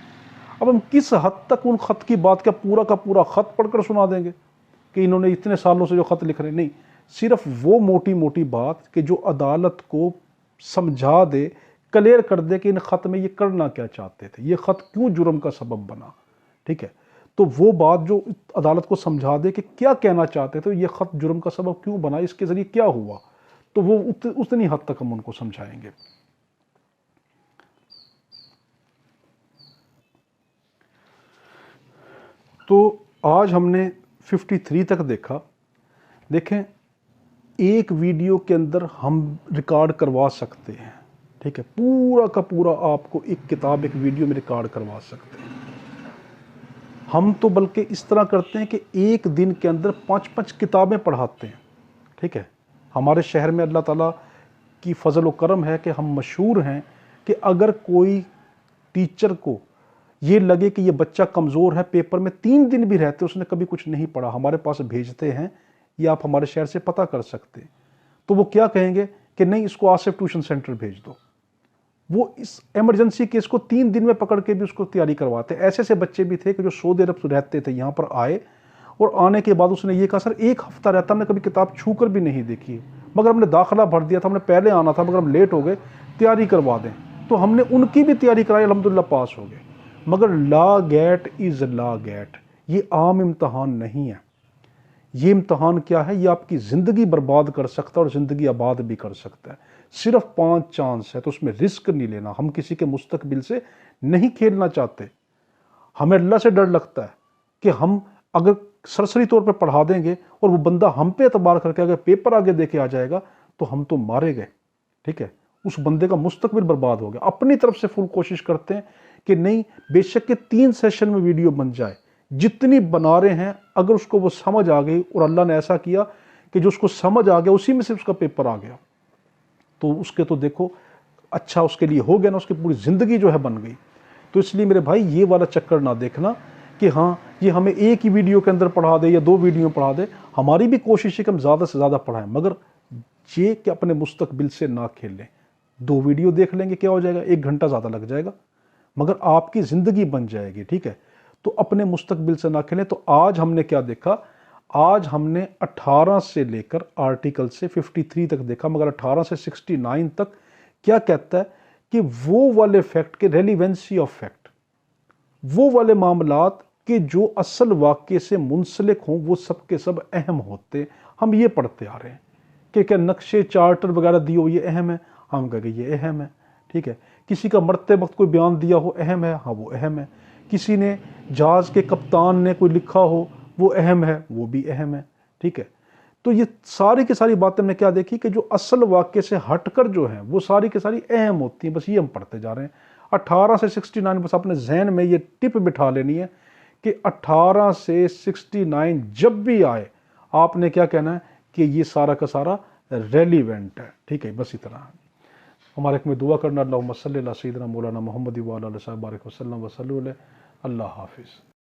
अब हम किस हद तक उन ख़त की बात का पूरा ख़त पढ़कर सुना देंगे कि इन्होंने इतने सालों से जो ख़त लिख रहे हैं? नहीं, सिर्फ वो मोटी मोटी बात कि जो अदालत को समझा दे, क्लियर कर दे कि इन ख़त में ये करना क्या चाहते थे, ये ख़त क्यों जुर्म का सबब बना। ठीक है, तो वो बात जो अदालत को समझा दे कि क्या कहना चाहते थे, ये ख़त जुर्म का सबब क्यों बना, इसके ज़रिए क्या हुआ, तो वो उतनी हद तक हम उनको समझाएंगे। तो आज हमने 53 तक देखा। देखें, एक वीडियो के अंदर हम रिकॉर्ड करवा सकते हैं, ठीक है, पूरा का पूरा आपको एक किताब, एक वीडियो में रिकॉर्ड करवा सकते हैं। हम तो बल्कि इस तरह करते हैं कि एक दिन के अंदर 5-5 किताबें पढ़ाते हैं, ठीक है। हमारे शहर में अल्लाह ताला की फजल व करम है कि हम मशहूर हैं कि अगर कोई टीचर को ये लगे कि ये बच्चा कमज़ोर है, पेपर में 3 दिन भी रहते उसने कभी कुछ नहीं पढ़ा, हमारे पास भेजते हैं, या आप हमारे शहर से पता कर सकते हैं, तो वो क्या कहेंगे कि नहीं, इसको आसिफ ट्यूशन सेंटर भेज दो। वो इस इमरजेंसी केस को 3 दिन में पकड़ के भी उसको तैयारी करवाते। ऐसे ऐसे बच्चे भी थे कि जो सऊदी अरब रहते थे, यहाँ पर आए और आने के बाद उसने ये कहा, सर 1 हफ्ता रहता, हमने कभी किताब छू कर भी नहीं देखी, मगर हमने दाखिला भर दिया था, हमने पहले आना था, मगर हम लेट हो गए, तैयारी करवा दें। तो हमने उनकी भी तैयारी कराई, अल्हम्दुलिल्लाह पास हो गए। मगर ला गेट इज़ ला गेट, ये आम इम्तहान नहीं है। ये इम्तहान क्या है? ये आपकी ज़िंदगी बर्बाद कर सकता है और ज़िंदगी आबाद भी कर सकता है। सिर्फ 5 चांस है, तो उसमें रिस्क नहीं लेना। हम किसी के मुस्तकबिल से नहीं खेलना चाहते। हमें अल्लाह से डर लगता है कि हम अगर सरसरी तौर पर पढ़ा देंगे और वो बंदा हम पे एतबार करके अगर पेपर आगे दे के आ जाएगा तो हम तो मारे गए, ठीक है, उस बंदे का मुस्तकबिल बर्बाद हो गया। अपनी तरफ से फुल कोशिश करते हैं कि नहीं, बेशक के 3 सेशन में वीडियो बन जाए, जितनी बना रहे हैं, अगर उसको वो समझ आ गई और अल्लाह ने ऐसा किया कि जो उसको समझ आ गया उसी में से उसका पेपर आ गया, तो उसके तो देखो अच्छा उसके लिए हो गया ना, उसकी पूरी ज़िंदगी जो है बन गई। तो इसलिए मेरे भाई ये वाला चक्कर ना देखना कि हाँ ये हमें एक ही वीडियो के अंदर पढ़ा दे या 2 वीडियो पढ़ा दे। हमारी भी कोशिश है कि हम ज़्यादा से ज़्यादा पढ़ाएं, मगर ये कि अपने मुस्तकबिल से ना खेलें। 2 वीडियो देख लेंगे, क्या हो जाएगा, 1 घंटा ज़्यादा लग जाएगा, मगर आपकी ज़िंदगी बन जाएगी, ठीक है। तो अपने मुस्तकबिल से ना खेलें। तो आज हमने क्या देखा? आज हमने 18 से लेकर आर्टिकल से 53 तक देखा, मगर 18 से 69 तक क्या कहता है कि वो वाले फैक्ट के रेलिवेंसी ऑफ फैक्ट, वो वाले मामलात के जो असल वाक़े से मुंसलिक हों, वो सब के सब अहम होते। हम ये पढ़ते आ रहे हैं कि क्या नक्शे चार्टर वगैरह दिए हो ये अहम है, हम कहेंगे ये अहम है, ठीक है। किसी का मरते वक्त कोई बयान दिया हो अहम है, हाँ वो अहम है। किसी ने जहाज़ के कप्तान ने कोई लिखा हो वो अहम है, वो भी अहम है, ठीक है। तो ये सारी की सारी बातें हमने क्या देखी कि जो असल वाक़े से हटकर जो है वो सारी की सारी अहम होती हैं। बस ये हम पढ़ते जा रहे हैं 18 से 69। बस अपने जहन में ये टिप बिठा लेनी है कि 18 से 69 जब भी आए आपने क्या कहना है कि ये सारा का सारा रेलिवेंट है, ठीक है। बस इतना हमारे में दुआ करना। अल्लाहुम्मा सल्ली अला सय्यिदिना मौलाना मुहम्मद व अला आलिहि व सल्लम व सल्लु अलैहि। अल्लाह हाफिज़।